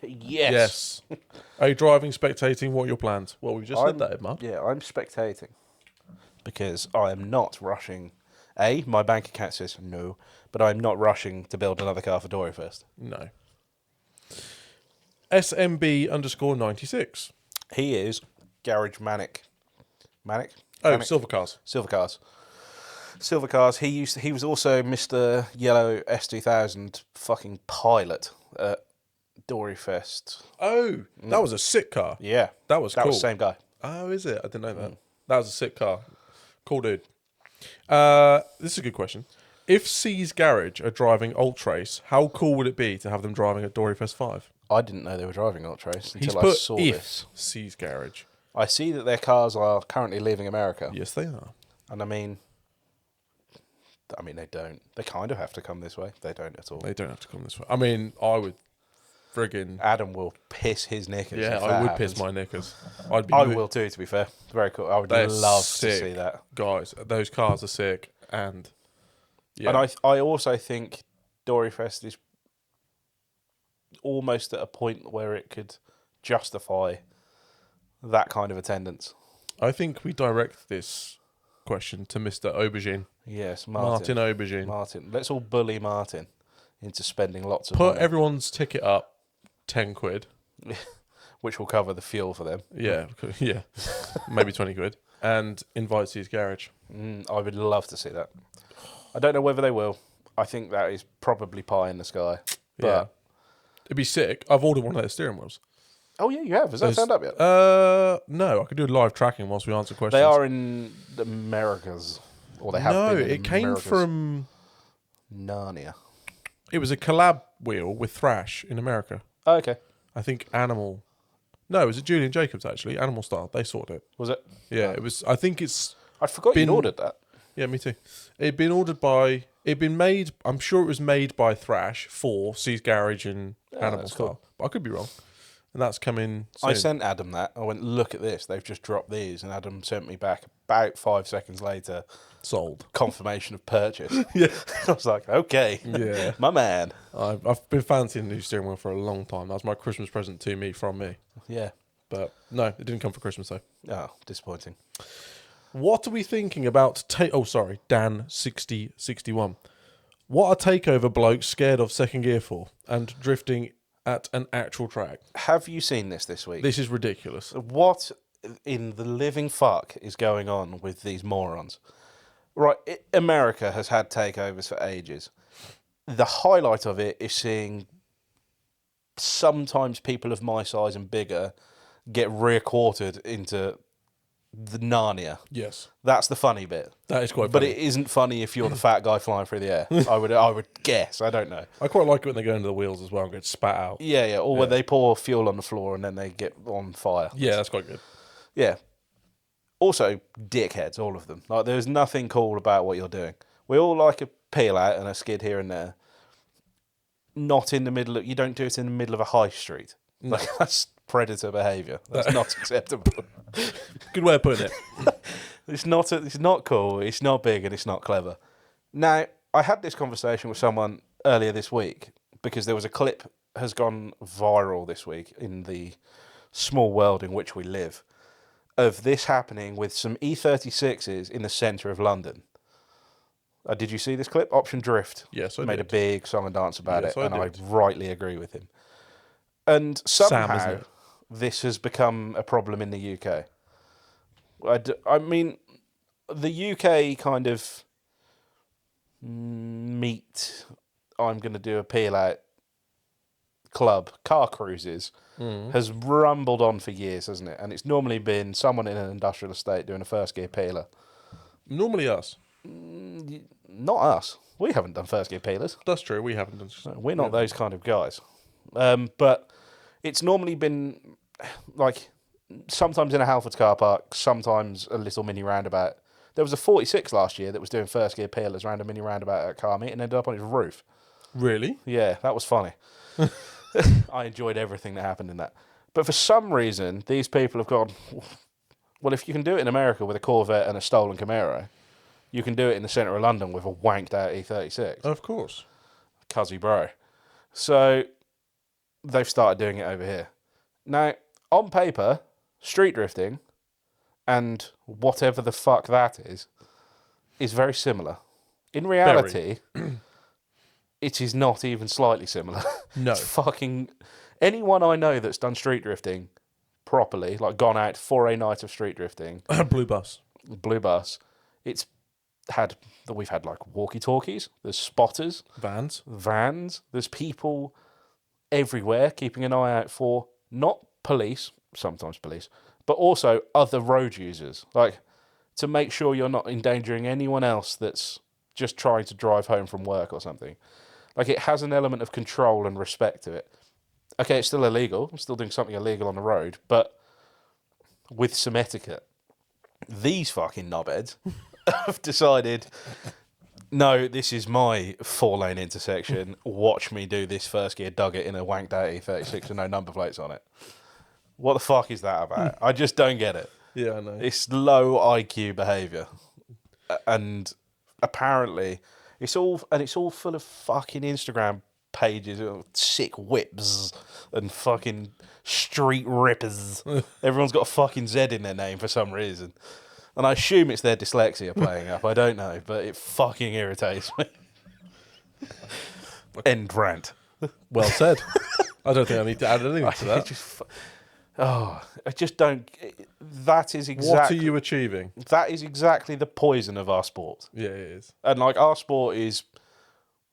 [SPEAKER 2] Yes.
[SPEAKER 1] Are you driving, spectating? What are your plans? Well, we just said that, Edmard.
[SPEAKER 2] Yeah, I'm spectating because I am not rushing. My bank account says no, but I'm not rushing to build another car for Dory Fest.
[SPEAKER 1] No. SMB_96.
[SPEAKER 2] He is Garage Manic. Manic?
[SPEAKER 1] Oh,
[SPEAKER 2] Manic?
[SPEAKER 1] Silver Cars.
[SPEAKER 2] Silver Cars. Silver Cars. He was also Mr. Yellow S2000 fucking pilot at Dory Fest.
[SPEAKER 1] Oh, that was a sick car.
[SPEAKER 2] Yeah.
[SPEAKER 1] That was cool.
[SPEAKER 2] That was the same guy.
[SPEAKER 1] Oh, is it? I didn't know that. That was a sick car. Cool dude. This is a good question. If C's Garage are driving Ultrace, how cool would it be to have them driving at Dory Fest 5?
[SPEAKER 2] I didn't know they were driving Ultrace
[SPEAKER 1] He's
[SPEAKER 2] until
[SPEAKER 1] put
[SPEAKER 2] I saw
[SPEAKER 1] if
[SPEAKER 2] this.
[SPEAKER 1] C's Garage.
[SPEAKER 2] I see that their cars are currently leaving America.
[SPEAKER 1] Yes, they are.
[SPEAKER 2] And I mean, they don't. They kind of have to come this way. They don't at all.
[SPEAKER 1] They don't have to come this way. I mean, I would friggin'...
[SPEAKER 2] Adam will piss his knickers.
[SPEAKER 1] Yeah,
[SPEAKER 2] if
[SPEAKER 1] I
[SPEAKER 2] that
[SPEAKER 1] would
[SPEAKER 2] happens.
[SPEAKER 1] piss my knickers.
[SPEAKER 2] I will too, to be fair. Very cool. I would
[SPEAKER 1] They're
[SPEAKER 2] love
[SPEAKER 1] sick,
[SPEAKER 2] to see that.
[SPEAKER 1] Guys, those cars are sick. And
[SPEAKER 2] And I also think Dory Fest is almost at a point where it could justify that kind of attendance.
[SPEAKER 1] I think we direct this question to Mr. Aubergine.
[SPEAKER 2] Yes,
[SPEAKER 1] Martin Aubergine.
[SPEAKER 2] Martin. Let's all bully Martin into spending lots of
[SPEAKER 1] Put
[SPEAKER 2] money.
[SPEAKER 1] everyone's ticket up 10 quid.
[SPEAKER 2] Which will cover the fuel for them.
[SPEAKER 1] Yeah, yeah. Maybe 20 quid. And invite to his garage.
[SPEAKER 2] I would love to see that. I don't know whether they will. I think that is probably pie in the sky. But,
[SPEAKER 1] Yeah. It'd be sick. I've ordered one of their steering wheels.
[SPEAKER 2] Oh, yeah, you have. Has that turned up yet?
[SPEAKER 1] No, I could do live tracking whilst we answer questions.
[SPEAKER 2] They are in the Americas. Or they have been in
[SPEAKER 1] it came
[SPEAKER 2] Americas.
[SPEAKER 1] from...
[SPEAKER 2] Narnia.
[SPEAKER 1] It was a collab wheel with Thrash in America.
[SPEAKER 2] Oh, okay.
[SPEAKER 1] I think Animal... No, it was Julian Jacobs, actually. Animal Style. They sorted it.
[SPEAKER 2] Was it?
[SPEAKER 1] Yeah, it was... I think it's...
[SPEAKER 2] I forgot you'd ordered that.
[SPEAKER 1] Yeah, me too. It'd been ordered by... It'd been made... I'm sure it was made by Thrash for C's Garage and Animal Style.
[SPEAKER 2] cool.
[SPEAKER 1] But I could be wrong. And that's coming soon.
[SPEAKER 2] I sent Adam that. I went, look at this. They've just dropped these. And Adam sent me back about 5 seconds later.
[SPEAKER 1] Sold.
[SPEAKER 2] Confirmation of purchase.
[SPEAKER 1] Yeah.
[SPEAKER 2] I was like, okay.
[SPEAKER 1] Yeah.
[SPEAKER 2] My man.
[SPEAKER 1] I've been fancying a new steering wheel for a long time. That was my Christmas present to me from me.
[SPEAKER 2] Yeah.
[SPEAKER 1] But no, it didn't come for Christmas though.
[SPEAKER 2] Oh, disappointing.
[SPEAKER 1] What are we thinking about... Dan6061. What are takeover blokes scared of second gear for and drifting at an actual track?
[SPEAKER 2] Have you seen this week?
[SPEAKER 1] This is ridiculous.
[SPEAKER 2] What in the living fuck is going on with these morons? Right, America has had takeovers for ages. The highlight of it is seeing sometimes people of my size and bigger get rear-quartered into the Narnia.
[SPEAKER 1] Yes.
[SPEAKER 2] That's the funny bit.
[SPEAKER 1] That is quite
[SPEAKER 2] But
[SPEAKER 1] funny.
[SPEAKER 2] it isn't funny if you're the fat guy flying through the air. I would guess. I don't know.
[SPEAKER 1] I quite like it when they go into the wheels as well and get spat out.
[SPEAKER 2] Yeah. Or when they pour fuel on the floor and then they get on fire.
[SPEAKER 1] Yeah, that's quite good.
[SPEAKER 2] Yeah. Also, dickheads, all of them. Like, there's nothing cool about what you're doing. We all like a peel out and a skid here and there. Not in the middle of... You don't do it in the middle of a high street.
[SPEAKER 1] No.
[SPEAKER 2] Like, that's predator behaviour. That's not acceptable.
[SPEAKER 1] Good way of putting it.
[SPEAKER 2] It's not cool, it's not big, and it's not clever. Now, I had this conversation with someone earlier this week because there was a clip has gone viral this week in the small world in which we live of this happening with some E36s in the centre of London. Did you see this clip? Option Drift.
[SPEAKER 1] Yes, I
[SPEAKER 2] made
[SPEAKER 1] did.
[SPEAKER 2] a big song and dance about
[SPEAKER 1] Yes,
[SPEAKER 2] it, and I
[SPEAKER 1] did.
[SPEAKER 2] rightly agree with him. And somehow
[SPEAKER 1] isn't it?
[SPEAKER 2] this has become a problem in the UK. I mean, the UK kind of meet, I'm going to do a peel out club, car cruises, has rumbled on for years, hasn't it? And it's normally been someone in an industrial estate doing a first gear peeler.
[SPEAKER 1] Normally us.
[SPEAKER 2] Not us. We haven't done first gear peelers.
[SPEAKER 1] That's true. We haven't done...
[SPEAKER 2] We're not those kind of guys. But it's normally been like sometimes in a Halfords car park, sometimes a little mini roundabout. There was a 46 last year that was doing first gear peelers around a mini roundabout at car meet and ended up on its roof.
[SPEAKER 1] Really?
[SPEAKER 2] Yeah, that was funny. I enjoyed everything that happened in that. But for some reason, these people have gone, well, if you can do it in America with a Corvette and a stolen Camaro, you can do it in the centre of London with a wanked out E36.
[SPEAKER 1] Of course.
[SPEAKER 2] Cuzzy bro. So they've started doing it over here. Now, on paper, street drifting and whatever the fuck that is very similar. In reality, it is not even slightly similar.
[SPEAKER 1] No.
[SPEAKER 2] It's fucking... Anyone I know that's done street drifting properly, like gone out for a night of street drifting...
[SPEAKER 1] Blue bus.
[SPEAKER 2] Blue bus. We've had like walkie-talkies, there's spotters, vans, there's people everywhere keeping an eye out for not police, sometimes police, but also other road users, like to make sure you're not endangering anyone else that's just trying to drive home from work or something. Like, it has an element of control and respect to it. Okay, it's still illegal. I'm still doing something illegal on the road, but with some etiquette. These fucking knobheads have decided, no, this is my 4-lane intersection. Watch me do this first gear dug it in a wanked out E36 with no number plates on it. What the fuck is that about? I just don't get it.
[SPEAKER 1] Yeah, I know.
[SPEAKER 2] It's low IQ behaviour. And apparently, it's all full of fucking Instagram pages of sick whips and fucking street rippers. Everyone's got a fucking Z in their name for some reason. And I assume it's their dyslexia playing up. I don't know, but it fucking irritates me. End rant.
[SPEAKER 1] Well said. I don't think I need to add anything to that.
[SPEAKER 2] I just don't... That is
[SPEAKER 1] What
[SPEAKER 2] exactly...
[SPEAKER 1] are you achieving?
[SPEAKER 2] That is exactly the poison of our sport.
[SPEAKER 1] Yeah, it is.
[SPEAKER 2] And, like, our sport is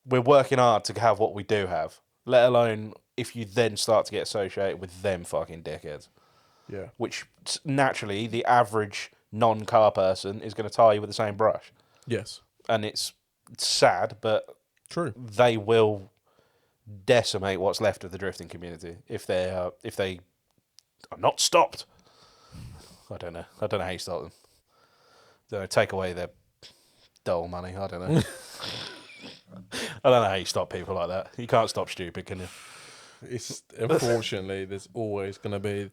[SPEAKER 2] we're working hard to have what we do have. Let alone if you then start to get associated with them fucking dickheads.
[SPEAKER 1] Yeah.
[SPEAKER 2] Which naturally the average non-car person is going to tar you with the same brush.
[SPEAKER 1] Yes.
[SPEAKER 2] And it's sad, but
[SPEAKER 1] True.
[SPEAKER 2] they will decimate what's left of the drifting community if they are not stopped. I don't know how you stop them. Don't know, take away their dole money. I don't know. I don't know how you stop people like that. You can't stop stupid, can you?
[SPEAKER 1] It's unfortunately there's always going to be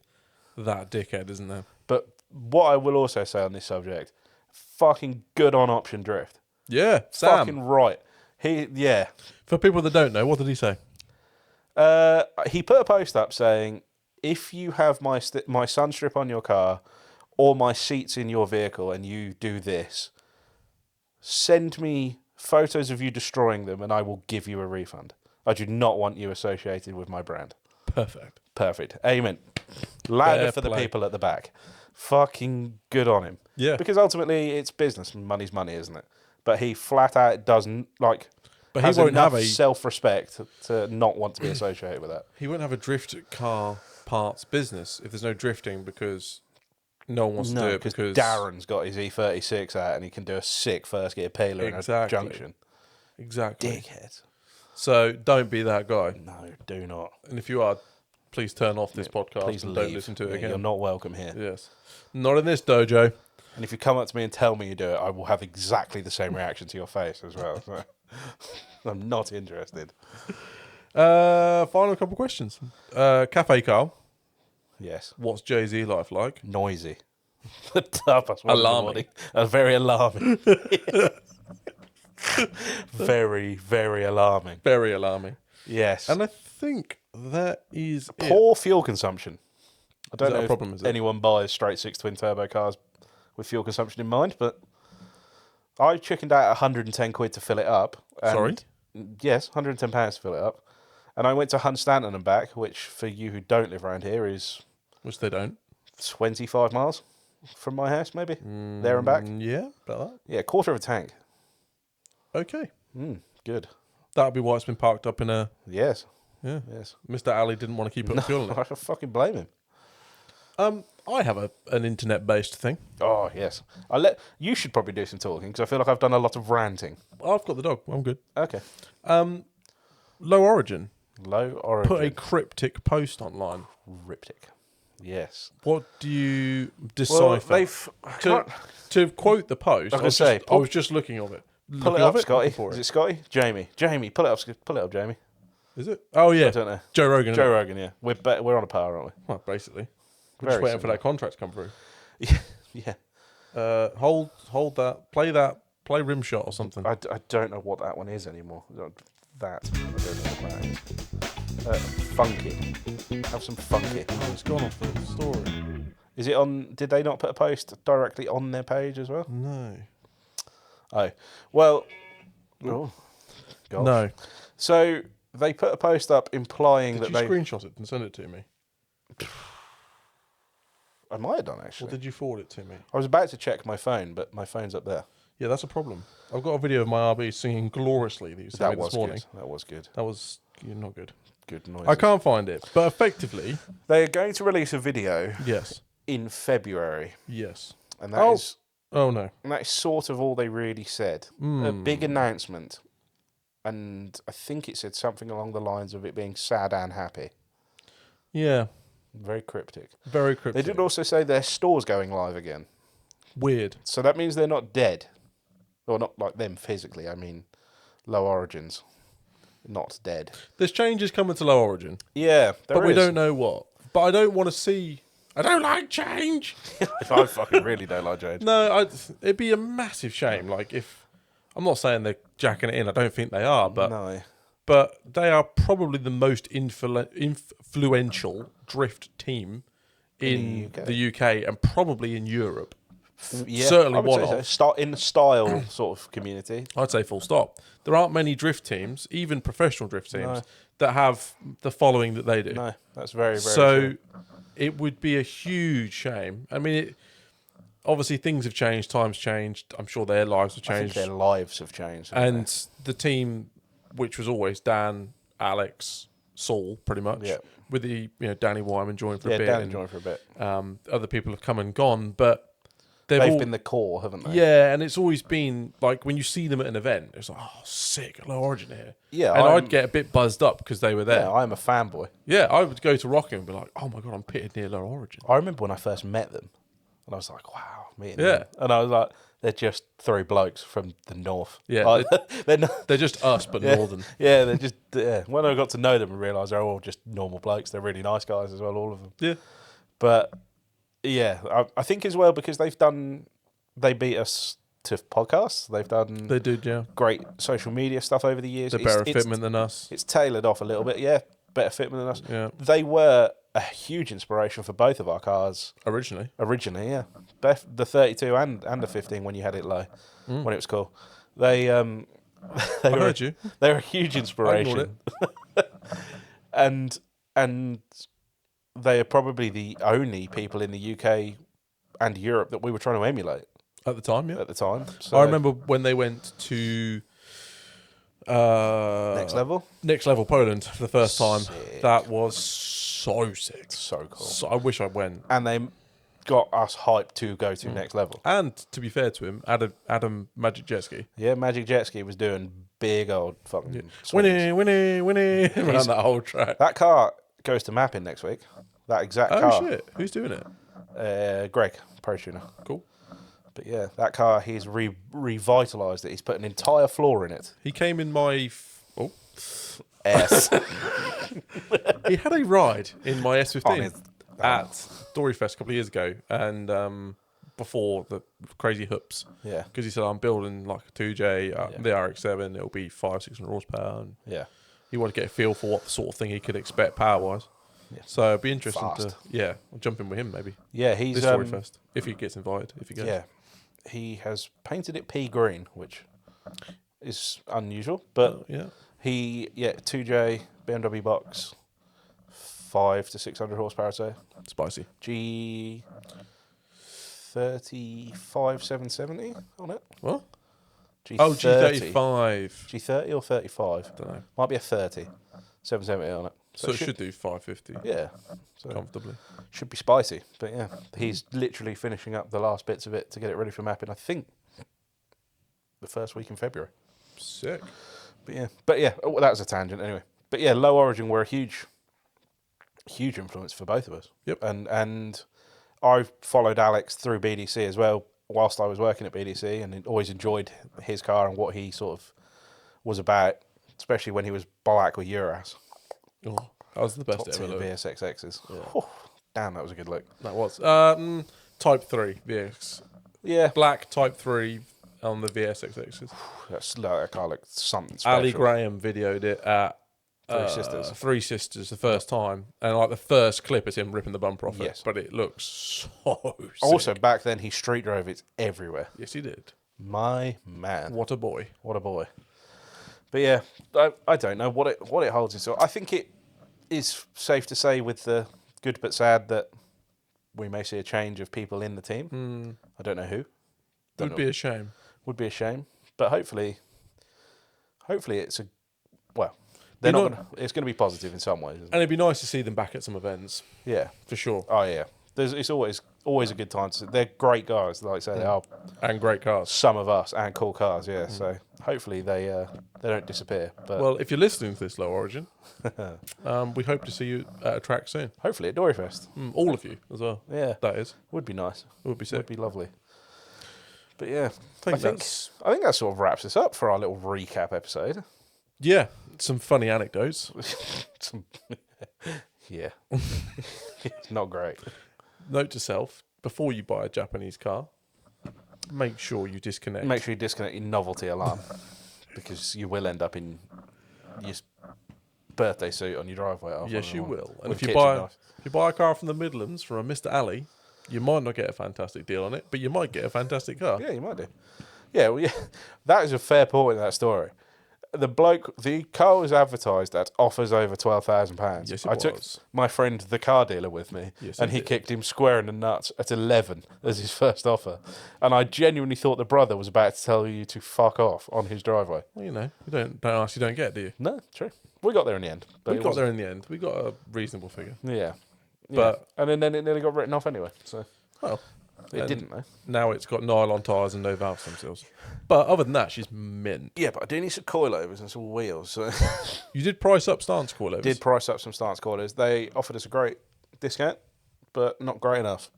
[SPEAKER 1] that dickhead, isn't there?
[SPEAKER 2] But what I will also say on this subject, fucking good on option drift.
[SPEAKER 1] Yeah, Sam.
[SPEAKER 2] Fucking right. Yeah.
[SPEAKER 1] For people that don't know, what did he say?
[SPEAKER 2] He put a post up saying, if you have my sun strip on your car or my seats in your vehicle and you do this, send me photos of you destroying them and I will give you a refund. I do not want you associated with my brand. Perfect. Amen. Louder for the people at the back. Fucking good on him.
[SPEAKER 1] Yeah.
[SPEAKER 2] Because ultimately it's business. Money's money, isn't it? But he flat out doesn't, like,
[SPEAKER 1] But he
[SPEAKER 2] has
[SPEAKER 1] won't
[SPEAKER 2] enough
[SPEAKER 1] have a
[SPEAKER 2] self-respect to not want to be associated with that.
[SPEAKER 1] he won't have a drift car parts business if there's no drifting because no one wants to do it because
[SPEAKER 2] Darren's got his E36 out and he can do a sick first gear peeler in a junction.
[SPEAKER 1] Exactly.
[SPEAKER 2] Dickhead.
[SPEAKER 1] So don't be that guy.
[SPEAKER 2] No, do not.
[SPEAKER 1] And if you are, please turn off this podcast
[SPEAKER 2] Please
[SPEAKER 1] and
[SPEAKER 2] leave.
[SPEAKER 1] don't listen to it again.
[SPEAKER 2] You're not welcome here.
[SPEAKER 1] Yes. Not in this dojo.
[SPEAKER 2] And if you come up to me and tell me you do it, I will have exactly the same reaction to your face as well. So I'm not interested.
[SPEAKER 1] Final couple of questions. Cafe Carl.
[SPEAKER 2] Yes.
[SPEAKER 1] What's Jay-Z life like?
[SPEAKER 2] Noisy. The toughest one.
[SPEAKER 1] Alarming.
[SPEAKER 2] Very alarming. Very, very alarming.
[SPEAKER 1] Very alarming.
[SPEAKER 2] Yes.
[SPEAKER 1] And I think that is
[SPEAKER 2] Poor fuel consumption. I don't know
[SPEAKER 1] a problem,
[SPEAKER 2] if
[SPEAKER 1] is it?
[SPEAKER 2] anyone buys straight six twin turbo cars with fuel consumption in mind, but I chickened out 110 quid to fill it up.
[SPEAKER 1] Sorry?
[SPEAKER 2] Yes, £110 to fill it up. And I went to Hunstanton and back, which for you who don't live around here is
[SPEAKER 1] Which they don't.
[SPEAKER 2] 25 miles from my house, maybe. There and back.
[SPEAKER 1] Yeah, about that.
[SPEAKER 2] Yeah, quarter of a tank.
[SPEAKER 1] Okay.
[SPEAKER 2] Good.
[SPEAKER 1] That'll be why it's been parked up in a...
[SPEAKER 2] Yes.
[SPEAKER 1] Yeah.
[SPEAKER 2] Yes.
[SPEAKER 1] Mr. Ali didn't want to keep it fuel in
[SPEAKER 2] I
[SPEAKER 1] it.
[SPEAKER 2] fucking blame him.
[SPEAKER 1] I have an internet-based thing.
[SPEAKER 2] Oh, yes. You should probably do some talking because I feel like I've done a lot of ranting.
[SPEAKER 1] I've got the dog. I'm good.
[SPEAKER 2] Okay.
[SPEAKER 1] Low Origin
[SPEAKER 2] Low origin.
[SPEAKER 1] put a cryptic post online.
[SPEAKER 2] Cryptic. Yes.
[SPEAKER 1] What do you
[SPEAKER 2] Well,
[SPEAKER 1] decipher? To quote the post,
[SPEAKER 2] I was gonna say,
[SPEAKER 1] I was just looking of it.
[SPEAKER 2] Pull it
[SPEAKER 1] Looking
[SPEAKER 2] up,
[SPEAKER 1] of
[SPEAKER 2] Scotty.
[SPEAKER 1] looking for
[SPEAKER 2] Is
[SPEAKER 1] it.
[SPEAKER 2] it Scotty? Jamie, pull it up. Pull it up, Jamie.
[SPEAKER 1] Is it? Oh yeah,
[SPEAKER 2] I don't know.
[SPEAKER 1] Joe Rogan.
[SPEAKER 2] Joe
[SPEAKER 1] isn't it?
[SPEAKER 2] Rogan, yeah. We're on a par, aren't
[SPEAKER 1] Well, basically, we're
[SPEAKER 2] Very
[SPEAKER 1] just waiting for
[SPEAKER 2] similar.
[SPEAKER 1] that contract to come through.
[SPEAKER 2] we? Yeah.
[SPEAKER 1] Hold that. Play rim shot or something.
[SPEAKER 2] I don't know what that one is anymore. That. I don't know what that is. Funky. Have some funky.
[SPEAKER 1] Oh, it's gone off the story.
[SPEAKER 2] Is it on? Did they not put a post directly on their page as well?
[SPEAKER 1] No.
[SPEAKER 2] Oh. Well. Oh. Gosh.
[SPEAKER 1] No.
[SPEAKER 2] So they put a post up implying
[SPEAKER 1] Did
[SPEAKER 2] that
[SPEAKER 1] you
[SPEAKER 2] they.
[SPEAKER 1] screenshot it and send it to me?
[SPEAKER 2] I might have done
[SPEAKER 1] Or
[SPEAKER 2] actually.
[SPEAKER 1] did you forward it to me?
[SPEAKER 2] I was about to check my phone, but my phone's up there.
[SPEAKER 1] Yeah, that's a problem. I've got a video of my RB singing gloriously that you sent me this morning.
[SPEAKER 2] Good. That was good.
[SPEAKER 1] That was not good.
[SPEAKER 2] Good noise.
[SPEAKER 1] I can't find it, but effectively,
[SPEAKER 2] They are going to release a video
[SPEAKER 1] yes,
[SPEAKER 2] in February,
[SPEAKER 1] yes.
[SPEAKER 2] and that is
[SPEAKER 1] Oh no.
[SPEAKER 2] sort of all they really said. A big announcement, and I think it said something along the lines of it being sad and happy.
[SPEAKER 1] Yeah,
[SPEAKER 2] Very cryptic.
[SPEAKER 1] very cryptic.
[SPEAKER 2] They did also say their store's going live again,
[SPEAKER 1] Weird.
[SPEAKER 2] so that means they're not dead, or not like them physically. I mean, Low Origins, not dead.
[SPEAKER 1] There's changes coming to Low Origin,
[SPEAKER 2] Yeah,
[SPEAKER 1] but we don't know what. But I don't want to see. I don't like change.
[SPEAKER 2] I fucking really don't like Jade.
[SPEAKER 1] No, it'd be a massive shame. Like if I'm not saying they're jacking it in. I don't think they are, but
[SPEAKER 2] No.
[SPEAKER 1] but they are probably the most influential drift team in the UK and probably in Europe.
[SPEAKER 2] Yeah,
[SPEAKER 1] Certainly
[SPEAKER 2] I would
[SPEAKER 1] one
[SPEAKER 2] say
[SPEAKER 1] of.
[SPEAKER 2] so. In the style sort of community.
[SPEAKER 1] I'd say full stop. There aren't many drift teams, even professional drift teams,
[SPEAKER 2] No.
[SPEAKER 1] that have the following that they do.
[SPEAKER 2] No, that's very, very
[SPEAKER 1] So
[SPEAKER 2] true.
[SPEAKER 1] it would be a huge shame. I mean, obviously things have changed, times changed. I'm sure their lives have
[SPEAKER 2] I think
[SPEAKER 1] changed.
[SPEAKER 2] their lives have changed. haven't
[SPEAKER 1] And the team which was always Dan, Alex, Saul, pretty much.
[SPEAKER 2] Yeah.
[SPEAKER 1] With the Danny Wyman joined for a bit.
[SPEAKER 2] Danny
[SPEAKER 1] and,
[SPEAKER 2] joined for a bit.
[SPEAKER 1] Other people have come and gone, but they've
[SPEAKER 2] They've
[SPEAKER 1] all
[SPEAKER 2] been the core, haven't they?
[SPEAKER 1] Yeah, and it's always been like when you see them at an event, it's like, oh, sick, Low Origin here.
[SPEAKER 2] Yeah,
[SPEAKER 1] and I'd get a bit buzzed up because they were there.
[SPEAKER 2] Yeah, I'm a fanboy.
[SPEAKER 1] Yeah, I would go to Rocking and be like, oh my god, I'm pitted near Low Origin.
[SPEAKER 2] I remember when I first met them, and I was like, wow, meeting
[SPEAKER 1] Yeah.
[SPEAKER 2] them. And I was like, they're just three blokes from the north.
[SPEAKER 1] Yeah,
[SPEAKER 2] Like, they're not,
[SPEAKER 1] They're just us, but
[SPEAKER 2] yeah,
[SPEAKER 1] northern.
[SPEAKER 2] Yeah, they're just, when I got to know them and realised they're all just normal blokes, they're really nice guys as well, all of them.
[SPEAKER 1] Yeah.
[SPEAKER 2] But, yeah, I think as well, because they beat us to podcasts. They've done
[SPEAKER 1] They did, yeah.
[SPEAKER 2] great social media stuff over the years.
[SPEAKER 1] They're better fitment than us.
[SPEAKER 2] It's tailored off a little bit, yeah. Better fitment than us.
[SPEAKER 1] Yeah.
[SPEAKER 2] They were a huge inspiration for both of our cars.
[SPEAKER 1] Originally,
[SPEAKER 2] Yeah. The 32 and the 15 when you had it low, when it was cool. They
[SPEAKER 1] I
[SPEAKER 2] were
[SPEAKER 1] heard you.
[SPEAKER 2] they were a huge inspiration. and they are probably the only people in the UK and Europe that we were trying to emulate
[SPEAKER 1] At the time, yeah.
[SPEAKER 2] at the time. So
[SPEAKER 1] I remember when they went to
[SPEAKER 2] Next Level
[SPEAKER 1] Poland for the first time.
[SPEAKER 2] Sick.
[SPEAKER 1] That was so sick.
[SPEAKER 2] So cool.
[SPEAKER 1] So, I wish I went.
[SPEAKER 2] And they got us hyped to go to Next Level.
[SPEAKER 1] And to be fair to him, Adam Magic Jet Ski.
[SPEAKER 2] Yeah, Magic Jet Ski was doing big old fucking swings.
[SPEAKER 1] Winnie, around that whole track.
[SPEAKER 2] That car goes to mapping next week. That exact car.
[SPEAKER 1] Oh shit! Who's doing it?
[SPEAKER 2] Greg, Pro Tuner.
[SPEAKER 1] Cool.
[SPEAKER 2] But yeah, that car, he's revitalised it. He's put an entire floor in it.
[SPEAKER 1] He came in my.
[SPEAKER 2] S.
[SPEAKER 1] He had a ride in my S15
[SPEAKER 2] Oh,
[SPEAKER 1] at Doryfest a couple of years ago, and before the crazy hoops.
[SPEAKER 2] Yeah.
[SPEAKER 1] Because he said, I'm building like a 2J, the RX-7, it'll be 500-600 horsepower. And
[SPEAKER 2] Yeah.
[SPEAKER 1] he wanted to get a feel for what the sort of thing he could expect power-wise.
[SPEAKER 2] Yeah.
[SPEAKER 1] So it'd be interesting
[SPEAKER 2] Fast.
[SPEAKER 1] I'll jump in with him maybe.
[SPEAKER 2] Yeah, he's
[SPEAKER 1] This Doryfest, if he gets invited, if he goes.
[SPEAKER 2] yeah. He has painted it pea green, which is unusual, but
[SPEAKER 1] Yeah.
[SPEAKER 2] 2J BMW box, 500 to 600 horsepower, so
[SPEAKER 1] Spicy.
[SPEAKER 2] G35 770 on it.
[SPEAKER 1] What?
[SPEAKER 2] G30.
[SPEAKER 1] Oh, G35.
[SPEAKER 2] G30 or 35?
[SPEAKER 1] Don't know.
[SPEAKER 2] Might be a 30. 770 on it.
[SPEAKER 1] So it should do 550
[SPEAKER 2] Yeah. So
[SPEAKER 1] comfortably.
[SPEAKER 2] should be spicy. But yeah, he's literally finishing up the last bits of it to get it ready for mapping, I think, the first week in February.
[SPEAKER 1] Sick.
[SPEAKER 2] But yeah, that was a tangent anyway. But yeah, Low Origin were a huge influence for both of us.
[SPEAKER 1] Yep.
[SPEAKER 2] And I followed Alex through BDC as well whilst I was working at BDC, and always enjoyed his car and what he sort of was about, especially when he was black with Euros.
[SPEAKER 1] Oh, that was the best
[SPEAKER 2] Top
[SPEAKER 1] ever.
[SPEAKER 2] tier
[SPEAKER 1] Look.
[SPEAKER 2] VSXXs.
[SPEAKER 1] Yeah.
[SPEAKER 2] Whew, damn, that was a good look.
[SPEAKER 1] That was. Type 3 VX.
[SPEAKER 2] Yeah.
[SPEAKER 1] Black Type 3 on the VSXXs.
[SPEAKER 2] That car looked something special.
[SPEAKER 1] Ali Graham videoed it at Three Sisters the first time, and like the first clip is him ripping the bumper off
[SPEAKER 2] Yes.
[SPEAKER 1] it, but it looks so sick.
[SPEAKER 2] Also, back then, he street drove it everywhere.
[SPEAKER 1] Yes, he did.
[SPEAKER 2] My man.
[SPEAKER 1] What a boy.
[SPEAKER 2] What a boy. But yeah, I don't know what it holds in store. I think it is safe to say, with the good but sad, that we may see a change of people in the team. I don't know who.
[SPEAKER 1] Would be a shame.
[SPEAKER 2] Would be a shame. But hopefully it's they're not gonna, it's going to be positive in some ways. Isn't it?
[SPEAKER 1] And it'd be nice to see them back at some events,
[SPEAKER 2] Yeah.
[SPEAKER 1] for sure.
[SPEAKER 2] Oh yeah. It's always a good time to. They're great guys, like I say. They are
[SPEAKER 1] And great cars.
[SPEAKER 2] some of us, and cool cars. Yeah. So hopefully they don't disappear. But
[SPEAKER 1] Well, if you're listening to this, Low Origin, we hope to see you at a track soon.
[SPEAKER 2] hopefully at Doryfest.
[SPEAKER 1] All of you as well.
[SPEAKER 2] Yeah.
[SPEAKER 1] That is.
[SPEAKER 2] Would be nice.
[SPEAKER 1] It would be sick.
[SPEAKER 2] Would be lovely. But yeah,
[SPEAKER 1] I think
[SPEAKER 2] I think that sort of wraps us up for our little recap episode.
[SPEAKER 1] Yeah, some funny anecdotes.
[SPEAKER 2] Yeah, not great.
[SPEAKER 1] Note to self, before you buy a Japanese car, make sure you disconnect.
[SPEAKER 2] Make sure you disconnect your novelty alarm, because you will end up in your birthday suit on your driveway.
[SPEAKER 1] Yes, you will. And
[SPEAKER 2] With
[SPEAKER 1] if
[SPEAKER 2] a
[SPEAKER 1] you buy a car from the Midlands from a Mr. Ali, you might not get a fantastic deal on it, but you might get a fantastic car.
[SPEAKER 2] Yeah, you might do. Yeah, well, yeah, that is a fair point in that story. The car was advertised at offers over £12,000.
[SPEAKER 1] Yes,
[SPEAKER 2] I
[SPEAKER 1] it
[SPEAKER 2] took
[SPEAKER 1] was.
[SPEAKER 2] my friend, the car dealer, with me,
[SPEAKER 1] Yes,
[SPEAKER 2] and
[SPEAKER 1] you
[SPEAKER 2] he
[SPEAKER 1] did.
[SPEAKER 2] kicked him square in the nuts at 11 as his first offer. And I genuinely thought the brother was about to tell you to fuck off on his driveway.
[SPEAKER 1] Well, you know, you don't ask, you don't get, do you?
[SPEAKER 2] No, true. We got there in the end. But
[SPEAKER 1] We
[SPEAKER 2] it
[SPEAKER 1] got
[SPEAKER 2] wasn't-
[SPEAKER 1] there in the end. We got a reasonable figure.
[SPEAKER 2] Yeah.
[SPEAKER 1] But-
[SPEAKER 2] and then it nearly got written off anyway. So
[SPEAKER 1] Well,
[SPEAKER 2] it
[SPEAKER 1] and
[SPEAKER 2] didn't though.
[SPEAKER 1] now it's got nylon tyres and no valve stem seals. But other than that, she's mint.
[SPEAKER 2] Yeah, but I do need some coilovers and some wheels. So
[SPEAKER 1] You did price up stance coilovers.
[SPEAKER 2] did price up some stance coilers. They offered us a great discount, but not great enough.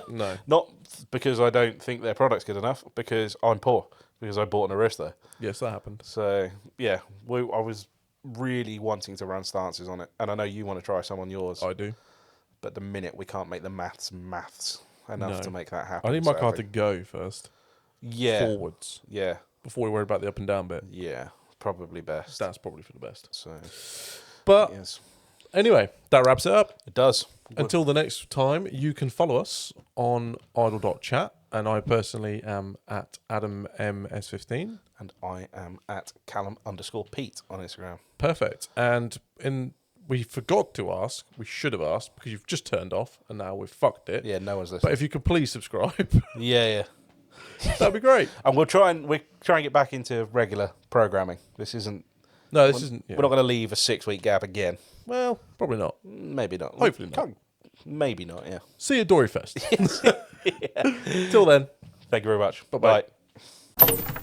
[SPEAKER 1] No.
[SPEAKER 2] Not because I don't think their product's good enough, because I'm poor, because I bought an Aristo.
[SPEAKER 1] Yes, that happened.
[SPEAKER 2] So, yeah, I was really wanting to run stances on it. And I know you want to try some on yours.
[SPEAKER 1] I do.
[SPEAKER 2] But at the minute, we can't make the maths enough
[SPEAKER 1] No.
[SPEAKER 2] to make that happen.
[SPEAKER 1] I need my
[SPEAKER 2] so
[SPEAKER 1] car to go first.
[SPEAKER 2] Yeah.
[SPEAKER 1] Forwards.
[SPEAKER 2] Yeah.
[SPEAKER 1] Before we worry about the up and down bit.
[SPEAKER 2] Yeah. Probably best.
[SPEAKER 1] That's probably for the best.
[SPEAKER 2] So,
[SPEAKER 1] But
[SPEAKER 2] yes.
[SPEAKER 1] anyway, that wraps it up.
[SPEAKER 2] It does.
[SPEAKER 1] Until the next time, you can follow us on idle.chat. And I personally am at AdamMS15.
[SPEAKER 2] And I am at Callum_Pete on Instagram.
[SPEAKER 1] Perfect. And we forgot to ask, we should have asked, because you've just turned off and now we've fucked it.
[SPEAKER 2] Yeah, no one's
[SPEAKER 1] But
[SPEAKER 2] listening.
[SPEAKER 1] if you could please subscribe,
[SPEAKER 2] Yeah.
[SPEAKER 1] that'd be great.
[SPEAKER 2] And we'll try and get back into regular programming. This isn't.
[SPEAKER 1] No, this isn't. Yeah.
[SPEAKER 2] We're not going to leave a 6-week gap again.
[SPEAKER 1] Well, probably not.
[SPEAKER 2] Maybe not.
[SPEAKER 1] Hopefully not.
[SPEAKER 2] Maybe not. Yeah.
[SPEAKER 1] See you at Dory Fest. Till then.
[SPEAKER 2] Thank you very much.
[SPEAKER 1] Bye-bye.
[SPEAKER 2] Bye.